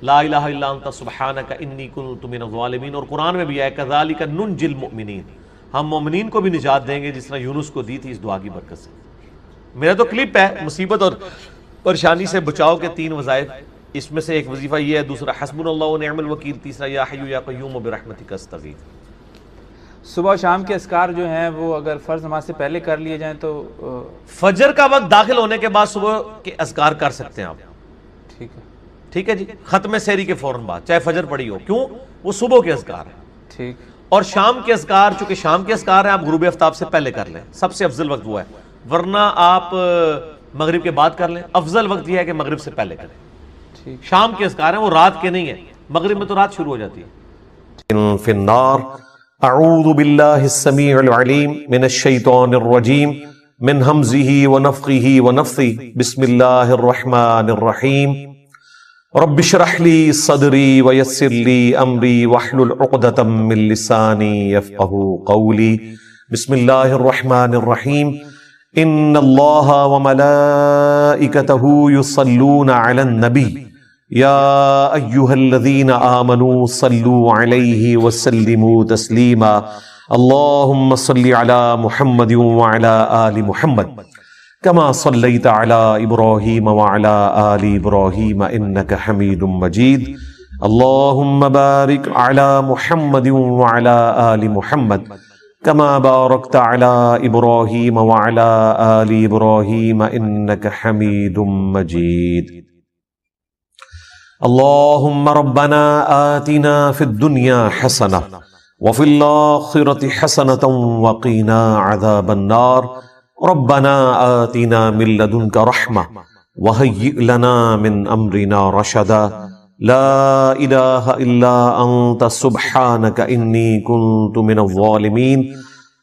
لا الہ الا انت سبحانک انی کنت من الظالمین، اور قرآن میں بھی ہے کذالک ننجی المؤمنین، ہم مومنین کو بھی نجات دیں گے جس طرح یونس کو دی تھی اس دعا کی برکت سے۔ میرا تو کلپ ہے مصیبت اور پریشانی سے بچاؤ کے 3 وظائف، اس میں سے ایک وظیفہ یہ ہے، دوسرا حسبنا اللہ ونعم الوکیل، تیسرا یا حی یا قیوم برحمتک استغیث۔ صبح و شام کے اذکار جو ہیں وہ اگر فرض نماز سے پہلے کر لیے جائیں تو فجر کا وقت داخل ہونے کے بعد صبح کے اذکار کر سکتے ہیں آپ، ٹھیک ہے، ٹھیک ہے جی، ختم سحری کے فوراً بعد، چاہے فجر پڑی ہو، کیوں؟ وہ صبح کے اذکار ہیں۔ ٹھیک، اور شام کے اذکار، چونکہ شام کے اذکار ہیں، آپ غروب آفتاب سے پہلے کر لیں، سب سے افضل وقت وہ ہے، ورنہ آپ مغرب کے بعد کر لیں، افضل وقت یہ ہے کہ مغرب سے پہلے کریں۔ ٹھیک، شام کے اذکار ہیں وہ رات کے نہیں ہیں، مغرب میں تو رات شروع ہو جاتی ہے۔ فی النار، اعوذ باللہ السمیع العلیم من الشیطان الرجیم من ہمزہ ونفخہ ونفثہ، بسم اللہ الرحمن الرحیم، رب اشرح لی صدری ویسر لی امری واحلل عقدۃ من لسانی یفقہوا قولی، بسم اللہ الرحمن الرحیم، ان اللہ وملائکتہ یصلون علی النبی یا ایہا الذین آمنوا صلوا علیہ وسلموا تسلیما، اللہم صل علی محمد وعلی آل محمد کما صلیت علی ابراہیم وعلی آل ابراہیم انک حمید مجید، اللہم بارک علی محمد وعلی آل محمد کما بارکت علی ابراہیم وعلی آل ابراہیم انک حمید مجید۔ اللہم ربنا آتنا فی الدنیا حسنہ وفی الآخرۃ حسنۃ وقنا عذاب النار، ربنا آتنا من لدنک رحمہ وہیئ لنا من امرنا رشدا، لا الہ الا انت سبحانک انی کنت من الظالمین،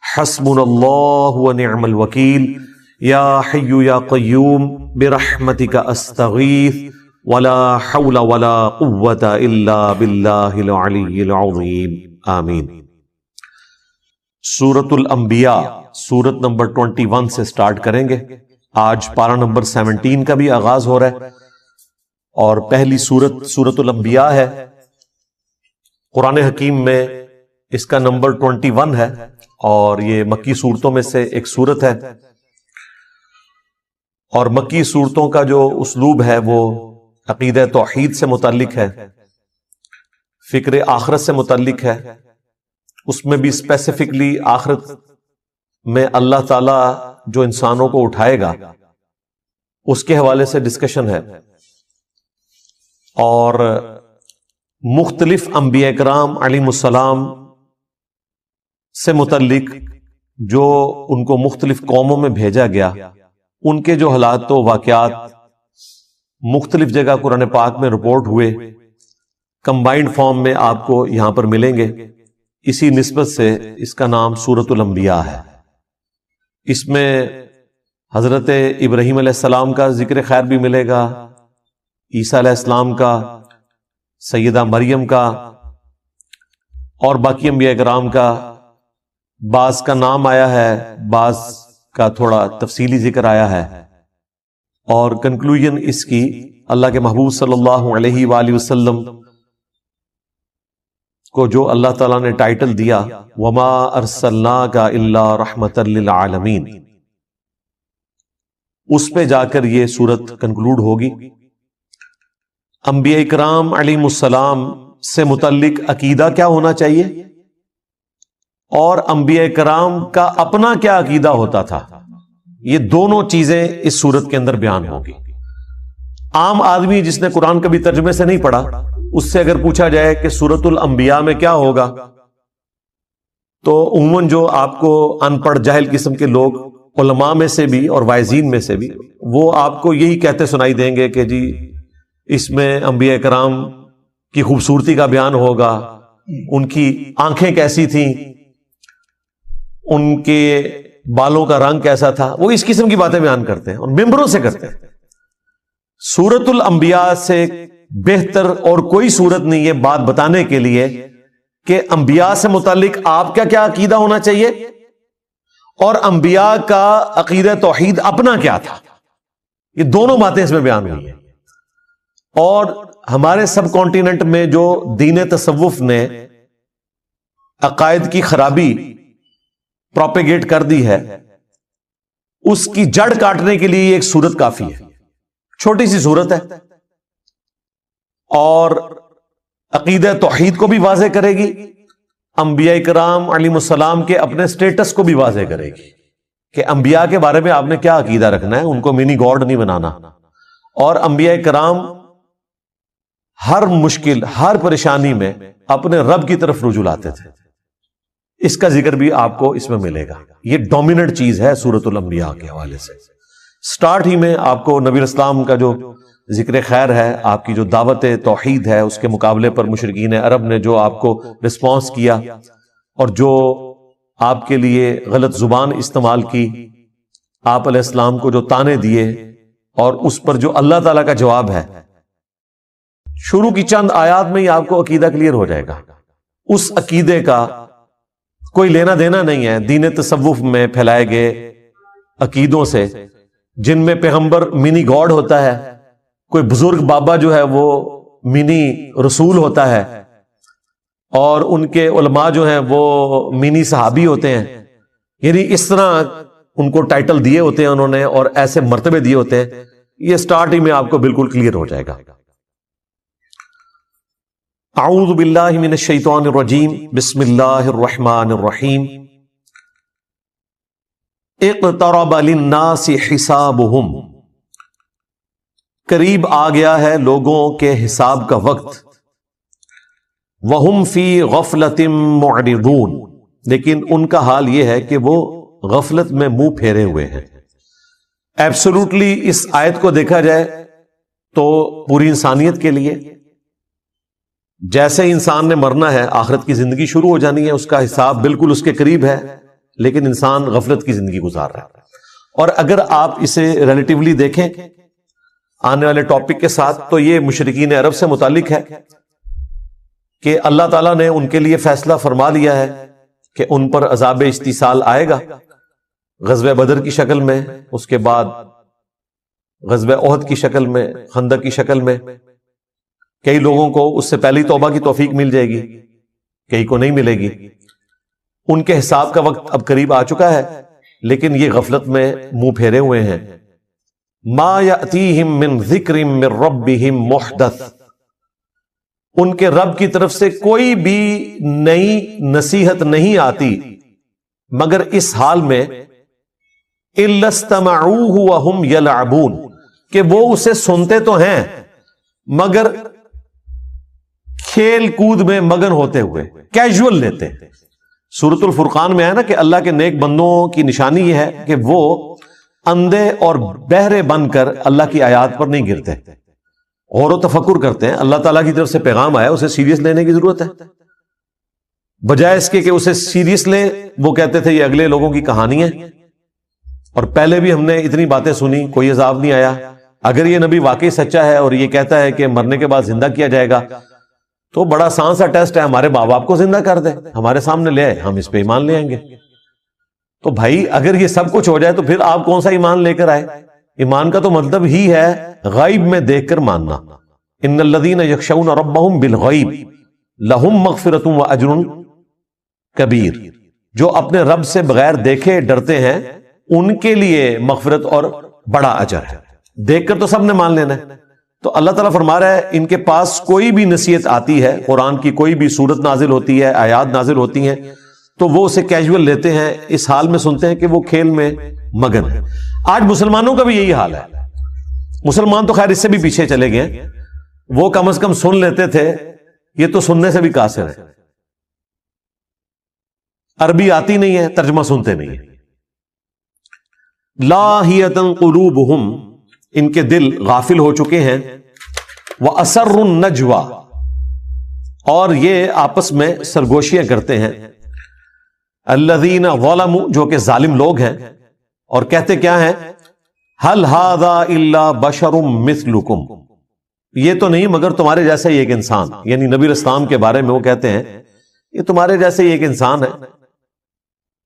حسبنا اللہ ونعم الوکیل، یا حی یا قیوم برحمتک استغیث، ولا حول ولا قوة الا باللہ العلی العظیم، آمین۔ سورۃ الانبیاء، سورت نمبر 21 سے سٹارٹ کریں گے۔ آج پارہ نمبر 17 کا بھی آغاز ہو رہا ہے، اور پہلی سورت سورۃ الانبیاء ہے۔ قرآن حکیم میں اس کا نمبر 21 ہے، اور یہ مکی سورتوں میں سے ایک سورت ہے، اور مکی سورتوں کا جو اسلوب ہے وہ عقیدہ توحید سے متعلق ہے، فکر آخرت سے متعلق ہے۔ اس میں بھی اسپیسیفکلی آخرت میں اللہ تعالی جو انسانوں کو اٹھائے گا اس کے حوالے سے ڈسکشن ہے، اور مختلف انبیاء کرام علیہم السلام سے متعلق جو ان کو مختلف قوموں میں بھیجا گیا، ان کے جو حالات و واقعات مختلف جگہ قرآن پاک میں رپورٹ ہوئے، کمبائنڈ فارم میں آپ کو یہاں پر ملیں گے۔ اسی نسبت سے اس کا نام سورۃ الانبیاء ہے۔ اس میں حضرت ابراہیم علیہ السلام کا ذکر خیر بھی ملے گا، عیسیٰ علیہ السلام کا، سیدہ مریم کا، اور باقی انبیاء کرام کا۔ بعض کا نام آیا ہے، بعض کا تھوڑا تفصیلی ذکر آیا ہے، اور کنکلوژن اس کی اللہ کے محبوب صلی اللہ علیہ وآلہ وسلم کو جو اللہ تعالیٰ نے ٹائٹل دیا وما ارسلناک الا رحمتا للعالمین، اس پہ جا کر یہ سورت کنکلوڈ ہوگی۔ انبیاء کرام علیہم السلام سے متعلق عقیدہ کیا ہونا چاہیے، اور انبیاء کرام کا اپنا کیا عقیدہ ہوتا تھا، یہ دونوں چیزیں اس سورت کے اندر بیان ہوگی۔ عام آدمی جس نے قرآن کبھی ترجمے سے نہیں پڑھا، اس سے اگر پوچھا جائے کہ سورۃ الانبیاء میں کیا ہوگا، تو عموماً جو آپ کو ان پڑھ جاہل قسم کے لوگ، علماء میں سے بھی اور واعظین میں سے بھی، وہ آپ کو یہی کہتے سنائی دیں گے کہ جی اس میں انبیاء کرام کی خوبصورتی کا بیان ہوگا، ان کی آنکھیں کیسی تھیں، ان کے بالوں کا رنگ کیسا تھا، وہ اس قسم کی باتیں بیان کرتے ہیں اور ممبروں سے کرتے ہیں۔ سورۃ الانبیاء سے بہتر اور کوئی سورت نہیں ہے بات بتانے کے لیے کہ انبیاء سے متعلق آپ کا کیا عقیدہ ہونا چاہیے، اور انبیاء کا عقیدہ توحید اپنا کیا تھا۔ یہ دونوں باتیں اس میں بیان ہوئی ہیں، اور ہمارے سب کانٹیننٹ میں جو دین تصوف نے عقائد کی خرابی پروپیگیٹ کر دی ہے، اس کی جڑ کاٹنے کے لیے ایک سورت کافی ہے، چھوٹی سی سورت ہے، اور عقیدہ توحید کو بھی واضح کرے گی، انبیاء کرام علیہ السلام کے اپنے سٹیٹس کو بھی واضح کرے گی کہ انبیاء کے بارے میں آپ نے کیا عقیدہ رکھنا ہے، ان کو منی گاڈ نہیں بنانا، اور انبیاء کرام ہر مشکل، ہر پریشانی میں اپنے رب کی طرف رجوع لاتے تھے، اس کا ذکر بھی آپ کو اس میں ملے گا۔ یہ ڈومیننٹ چیز ہے سورۃ الانبیاء کے حوالے سے۔ سٹارٹ ہی میں آپ کو نبی اسلام کا جو ذکر خیر ہے، آپ کی جو دعوت توحید ہے، اس کے مقابلے پر مشرکین عرب نے جو آپ کو رسپانس کیا اور جو آپ کے لیے غلط زبان استعمال کی، آپ علیہ السلام کو جو تانے دیے، اور اس پر جو اللہ تعالیٰ کا جواب ہے، شروع کی چند آیات میں ہی آپ کو عقیدہ کلیئر ہو جائے گا۔ اس عقیدے کا کوئی لینا دینا نہیں ہے دین تصوف میں پھیلائے گئے عقیدوں سے، جن میں پیغمبر منی گاڈ ہوتا ہے، کوئی بزرگ بابا جو ہے وہ منی رسول ہوتا ہے، اور ان کے علماء جو ہیں وہ منی صحابی ہوتے ہیں، یعنی اس طرح ان کو ٹائٹل دیے ہوتے ہیں انہوں نے، اور ایسے مرتبے دیے ہوتے ہیں۔ یہ سٹارٹ ہی میں آپ کو بالکل کلیئر ہو جائے گا۔ اعوذ باللہ من الشیطان الرجیم، بسم اللہ الرحمن الرحیم۔ اقترب للناس حسابہم، قریب آ گیا ہے لوگوں کے حساب کا وقت، وہم فی غفلۃ معرضون، لیکن ان کا حال یہ ہے کہ وہ غفلت میں منہ پھیرے ہوئے ہیں۔ ایبسولوٹلی اس آیت کو دیکھا جائے تو پوری انسانیت کے لیے، جیسے انسان نے مرنا ہے، آخرت کی زندگی شروع ہو جانی ہے، اس کا حساب بالکل اس کے قریب ہے، لیکن انسان غفلت کی زندگی گزار رہا ہے۔ اور اگر آپ اسے ریلیٹیولی دیکھیں آنے والے ٹاپک کے ساتھ، تو یہ مشرکین عرب سے متعلق ہے کہ اللہ تعالیٰ نے ان کے لیے فیصلہ فرما لیا ہے کہ ان پر عذاب استیصال آئے گا، غزوہ بدر کی شکل میں، اس کے بعد غزوہ احد کی شکل میں، خندق کی شکل میں۔ کئی لوگوں کو اس سے پہلی توبہ کی توفیق مل جائے گی، کئی کو نہیں ملے گی۔ ان کے حساب کا وقت اب قریب آ چکا ہے، لیکن یہ غفلت میں منہ پھیرے ہوئے ہیں۔ ما یأتیہم من ذکر من ربہم محدث، ان کے رب کی طرف سے کوئی بھی نئی نصیحت نہیں آتی مگر اس حال میں الا استمعوہ وہم یلعبون، کہ وہ اسے سنتے تو ہیں مگر کھیل کود میں مگن ہوتے ہوئے، کیجول لیتے۔ سورۃ الفرقان میں آیا نا کہ اللہ کے نیک بندوں کی نشانی یہ ہے کہ وہ اندھے اور بہرے بن کر اللہ کی آیات پر نہیں گرتے، غور و تفکر کرتے ہیں۔ اللہ تعالیٰ کی طرف سے پیغام آیا، اسے سیریس لینے کی ضرورت ہے، بجائے اس کے کہ اسے سیریس لیں وہ کہتے تھے یہ اگلے لوگوں کی کہانی ہے، اور پہلے بھی ہم نے اتنی باتیں سنی، کوئی عذاب نہیں آیا۔ اگر یہ نبی واقعی سچا ہے اور یہ کہتا ہے کہ مرنے کے بعد زندہ کیا جائے گا، تو بڑا آسان سا ٹیسٹ ہے، ہمارے ماں باپ کو زندہ کر دے، ہمارے سامنے لے آئے، ہم اس پہ ایمان لے آئیں گے۔ تو بھائی اگر یہ سب کچھ ہو جائے تو پھر آپ کون سا ایمان لے کر آئے؟ ایمان کا تو مطلب ہی ہے غیب میں دیکھ کر ماننا۔ ان الذین یخشون ربہم بالغیب لہم مغفرۃ واجر کبیر، جو اپنے رب سے بغیر دیکھے ڈرتے ہیں ان کے لیے مغفرت اور بڑا اجر ہے۔ دیکھ کر تو سب نے مان لینا ہے۔ تو اللہ تعالیٰ فرما رہا ہے ان کے پاس کوئی بھی نصیحت آتی ہے، قرآن کی کوئی بھی صورت نازل ہوتی ہے، آیات نازل ہوتی ہیں، تو وہ اسے کیجول لیتے ہیں، اس حال میں سنتے ہیں کہ وہ کھیل میں مگن ہے۔ آج مسلمانوں کا بھی یہی حال ہے۔ مسلمان تو خیر اس سے بھی پیچھے چلے گئے، وہ کم از کم سن لیتے تھے، یہ تو سننے سے بھی قاصر ہے۔ عربی آتی نہیں ہے، ترجمہ سنتے نہیں ہیں۔ لاہیۃ قلوبہم، ان کے دل غافل ہو چکے ہیں، وَأَسَرُّ النَّجْوَى، اور یہ آپس میں سرگوشیاں کرتے ہیں، الذین ظلموا، جو کہ ظالم لوگ ہیں، اور کہتے کیا ہیں؟ هَلْ هَذَا إِلَّا بَشَرٌ مِثْلُكُمْ، یہ تو نہیں مگر تمہارے جیسا ہی ایک انسان، یعنی نبی اسلام کے بارے میں وہ کہتے ہیں یہ تمہارے جیسے ہی ایک انسان ہے،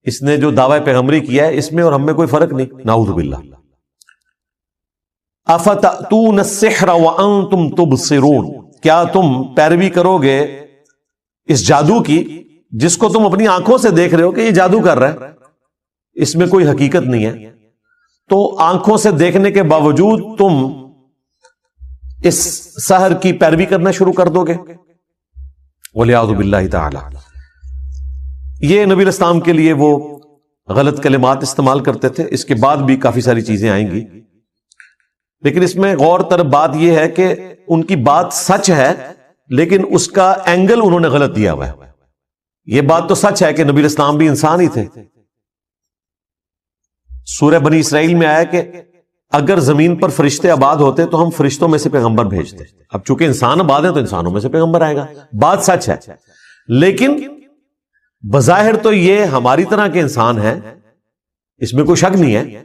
اس نے جو دعوی پیغمبری کیا ہے اس میں اور ہم میں کوئی فرق نہیں، نعوذ باللہ۔ افتأتون السحر وانتم تبصرون، کیا تم پیروی کرو گے اس جادو کی جس کو تم اپنی آنکھوں سے دیکھ رہے ہو کہ یہ جادو کر رہا ہے، اس میں کوئی حقیقت نہیں ہے، تو آنکھوں سے دیکھنے کے باوجود تم اس سحر کی پیروی کرنا شروع کر دو گے؟ وَلِعَوْذُ بِاللَّهِ تعالی۔ یہ نبی الاسلام کے لیے وہ غلط کلمات استعمال کرتے تھے، اس کے بعد بھی کافی ساری چیزیں آئیں گی، لیکن اس میں غور طرف بات یہ ہے کہ ان کی بات سچ ہے لیکن اس کا اینگل انہوں نے غلط دیا ہوا ہے۔ یہ بات تو سچ ہے کہ نبی الاسلام بھی انسان ہی تھے۔ سورہ بنی اسرائیل میں آیا کہ اگر زمین پر فرشتے آباد ہوتے تو ہم فرشتوں میں سے پیغمبر بھیجتے، اب چونکہ انسان آباد ہے تو انسانوں میں سے پیغمبر آئے گا، بات سچ ہے، لیکن بظاہر تو یہ ہماری طرح کے انسان ہیں، اس میں کوئی شک نہیں ہے۔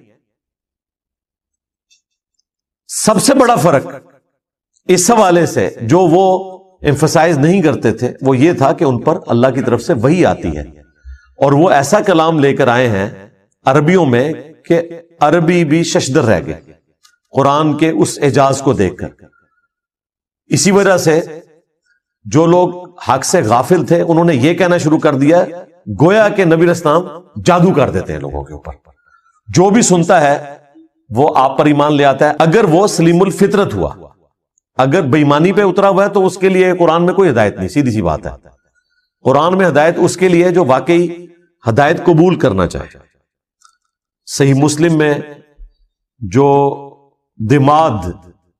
سب سے بڑا فرق اس حوالے سے جو وہ ایمفسائز نہیں کرتے تھے وہ یہ تھا کہ ان پر اللہ کی طرف سے وحی آتی ہے، اور وہ ایسا کلام لے کر آئے ہیں عربیوں میں کہ عربی بھی ششدر رہ گئے قرآن کے اس اعجاز کو دیکھ کر۔ اسی وجہ سے جو لوگ حق سے غافل تھے انہوں نے یہ کہنا شروع کر دیا گویا کہ نبی الاسلام جادو کر دیتے ہیں لوگوں کے اوپر، جو بھی سنتا ہے وہ آپ پر ایمان لے آتا ہے اگر وہ سلیم الفطرت ہوا، اگر بے ایمانی پہ اترا ہوا ہے تو اس کے لیے قرآن میں کوئی ہدایت نہیں، سیدھی سی بات ہے۔ قرآن میں ہدایت اس کے لیے جو واقعی ہدایت قبول کرنا چاہے۔ صحیح مسلم میں جو دماد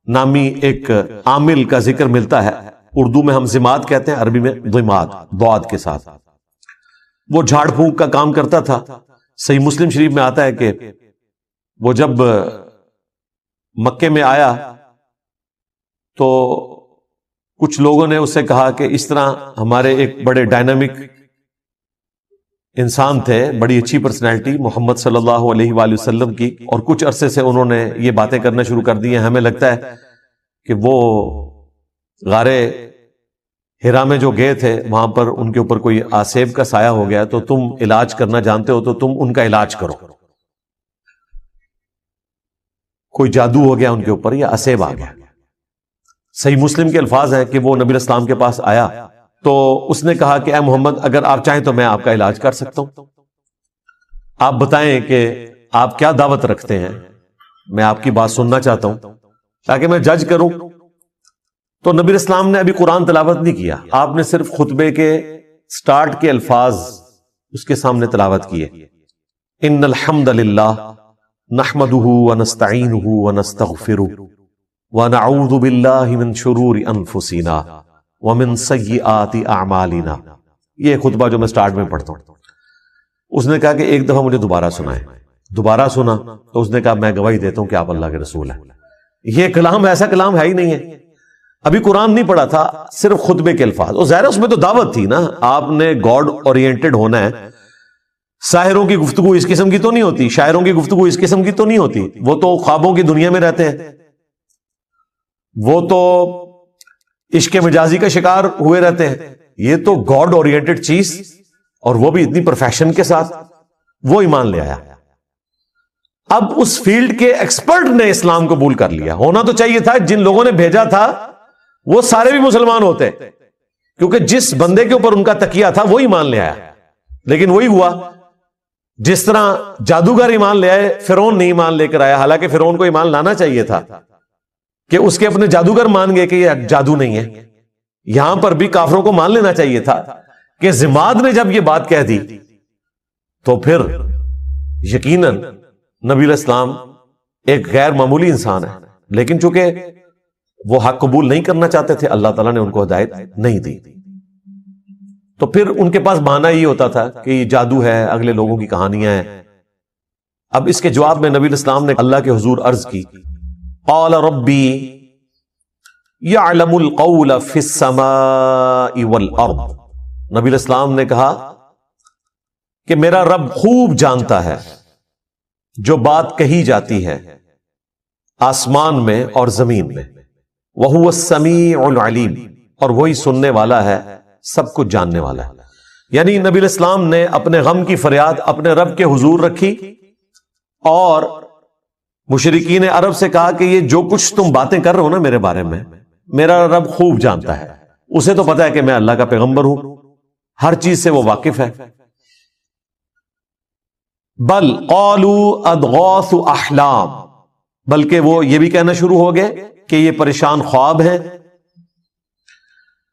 نامی ایک عامل کا ذکر ملتا ہے، اردو میں ہم زماد کہتے ہیں، عربی میں دماد ضاد کے ساتھ، وہ جھاڑ پھونک کا کام کرتا تھا۔ صحیح مسلم شریف میں آتا ہے کہ وہ جب مکے میں آیا تو کچھ لوگوں نے اس سے کہا کہ اس طرح ہمارے ایک بڑے ڈائنامک انسان تھے، بڑی اچھی پرسنالٹی محمد صلی اللہ علیہ وآلہ وسلم کی، اور کچھ عرصے سے انہوں نے یہ باتیں کرنا شروع کر دی ہیں، ہمیں لگتا ہے کہ وہ غار ہرا میں جو گئے تھے وہاں پر ان کے اوپر کوئی آسیب کا سایہ ہو گیا، تو تم علاج کرنا جانتے ہو تو تم ان کا علاج کرو، کوئی جادو ہو گیا ان کے اوپر یا آسیب آ گیا۔ صحیح مسلم کے الفاظ ہیں کہ وہ نبی الاسلام کے پاس آیا تو اس نے کہا کہ اے محمد اگر آپ چاہیں تو میں آپ کا علاج کر سکتا ہوں، آپ بتائیں کہ آپ کیا دعوت رکھتے ہیں، میں آپ کی بات سننا چاہتا ہوں تاکہ میں جج کروں۔ تو نبی الاسلام نے ابھی قرآن تلاوت نہیں کیا، آپ نے صرف خطبے کے سٹارٹ کے الفاظ اس کے سامنے تلاوت کیے، ان الحمد للہ نحمده ونستعینه ونستغفره ونعوذ باللہ من شرور انفسنا ومن سیئات اعمالنا۔ یہ خطبہ جو میں سٹارٹ میں پڑھتا ہوں، اس نے کہا کہ ایک دفعہ مجھے دوبارہ سنائیں، دوبارہ سنا تو اس نے کہا میں گواہی دیتا ہوں کہ آپ اللہ کے رسول ہیں۔ یہ کلام ایسا کلام ہے ہی نہیں ہے، ابھی قرآن نہیں پڑھا تھا، صرف خطبے کے الفاظ، اور ظاہر اس میں تو دعوت تھی نا، آپ نے گاڈ اورینٹڈ ہونا ہے۔ ساحروں کی گفتگو اس قسم کی تو نہیں ہوتی، شاعروں کی گفتگو اس قسم کی تو نہیں ہوتی، وہ تو خوابوں کی دنیا میں رہتے ہیں، وہ تو عشق مجازی کا شکار ہوئے رہتے ہیں، یہ تو گاڈ اورینٹڈ چیز، اور وہ بھی اتنی پروفیشن کے ساتھ، وہ ایمان لے آیا۔ اب اس فیلڈ کے ایکسپرٹ نے اسلام قبول کر لیا، ہونا تو چاہیے تھا جن لوگوں نے بھیجا تھا وہ سارے بھی مسلمان ہوتے، کیونکہ جس بندے کے اوپر ان کا تکیہ تھا وہ ایمان لے آیا، لیکن وہی ہوا جس طرح جادوگر ایمان لے آئے، فرعون نہیں ایمان لے کر آیا، حالانکہ فرعون کو ایمان لانا چاہیے تھا کہ اس کے اپنے جادوگر مان گئے کہ یہ جادو نہیں ہے۔ یہاں پر بھی کافروں کو مان لینا چاہیے تھا کہ زماد نے جب یہ بات کہہ دی تو پھر یقیناً نبی الاسلام ایک غیر معمولی انسان ہے، لیکن چونکہ وہ حق قبول نہیں کرنا چاہتے تھے، اللہ تعالیٰ نے ان کو ہدایت نہیں دی، تو پھر ان کے پاس بہانہ یہ ہوتا تھا کہ یہ جادو ہے، اگلے لوگوں کی کہانیاں ہیں۔ اب اس کے جواب میں نبی الاسلام نے اللہ کے حضور عرض کی، قال ربی یعلم القول فی السماء والارض، نبی الاسلام نے کہا کہ میرا رب خوب جانتا ہے جو بات کہی جاتی ہے آسمان میں اور زمین میں، وَهُوَ السَّمِيعُ الْعَلِيمُ، اور وہی سننے والا ہے، سب کچھ جاننے والا ہے۔ یعنی نبی الاسلام نے اپنے غم کی فریاد اپنے رب کے حضور رکھی، اور مشرکین عرب سے کہا کہ یہ جو کچھ تم باتیں کر رہے ہو نا میرے بارے میں، میرا رب خوب جانتا ہے، اسے تو پتا ہے کہ میں اللہ کا پیغمبر ہوں، ہر چیز سے وہ واقف ہے۔ بل قالوا اضغاث احلام، بلکہ وہ یہ بھی کہنا شروع ہو گئے کہ یہ پریشان خواب ہیں۔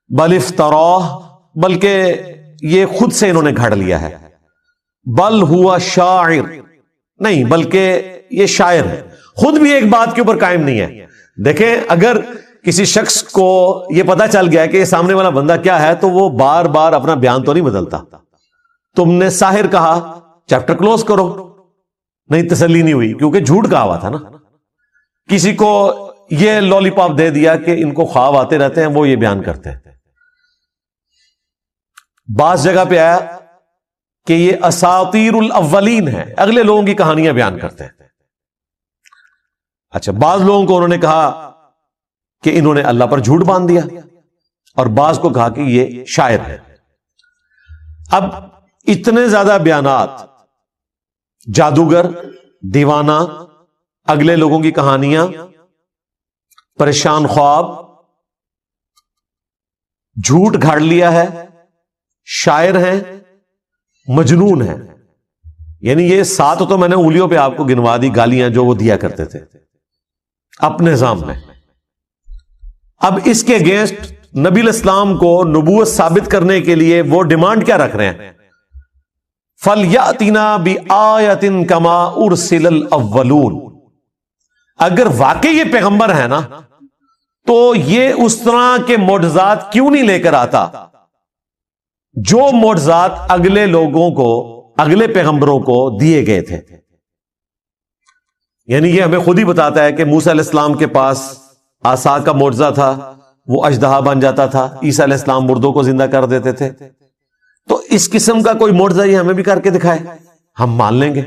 بل افتراہ، بلکہ یہ خود سے انہوں نے گھڑ لیا ہے۔ بل ہوا شاعر، نہیں بلکہ یہ شاعر ہے، خود بھی ایک بات کے اوپر قائم نہیں ہے۔ دیکھیں اگر کسی شخص کو یہ پتا چل گیا کہ یہ سامنے والا بندہ کیا ہے تو وہ بار بار اپنا بیان تو نہیں بدلتا۔ تم نے ساحر کہا، چیپٹر کلوز کرو، نہیں تسلی نہیں ہوئی کیونکہ جھوٹ کہا ہوا تھا نا۔ کسی کو یہ لولی پاپ دے دیا کہ ان کو خواب آتے رہتے ہیں، وہ یہ بیان کرتے ہیں۔ بعض جگہ پہ آیا کہ یہ اساطیر الاولین ہے، اگلے لوگوں کی کہانیاں بیان کرتے ہیں۔ اچھا، بعض لوگوں کو انہوں نے کہا کہ انہوں نے اللہ پر جھوٹ باندھ دیا، اور بعض کو کہا کہ یہ شاعر ہے۔ اب اتنے زیادہ بیانات، جادوگر، دیوانہ، اگلے لوگوں کی کہانیاں، پریشان خواب، جھوٹ گھاڑ لیا ہے، شاعر ہیں، مجنون ہیں، یعنی یہ 7 تو میں نے انگلیوں پہ آپ کو گنوا دی گالیاں جو وہ دیا کرتے تھے اپنے نظام میں۔ اب اس کے اگینسٹ نبی الاسلام کو نبوت ثابت کرنے کے لیے وہ ڈیمانڈ کیا رکھ رہے ہیں؟ فَلْيَأْتِنَا بِآیَةٍ كَمَا أُرْسِلَ الْأَوَّلُونَ، اگر واقعی یہ پیغمبر ہے نا تو یہ اس طرح کے معجزات کیوں نہیں لے کر آتا جو معجزات اگلے لوگوں کو، اگلے پیغمبروں کو دیے گئے تھے۔ یعنی یہ ہمیں خود ہی بتاتا ہے کہ موسیٰ علیہ السلام کے پاس عصا کا معجزہ تھا، وہ اژدہا بن جاتا تھا، عیسیٰ علیہ السلام مردوں کو زندہ کر دیتے تھے۔ تو اس قسم کا کوئی معجزہ یہ ہمیں بھی کر کے دکھائے، ہم مان لیں گے۔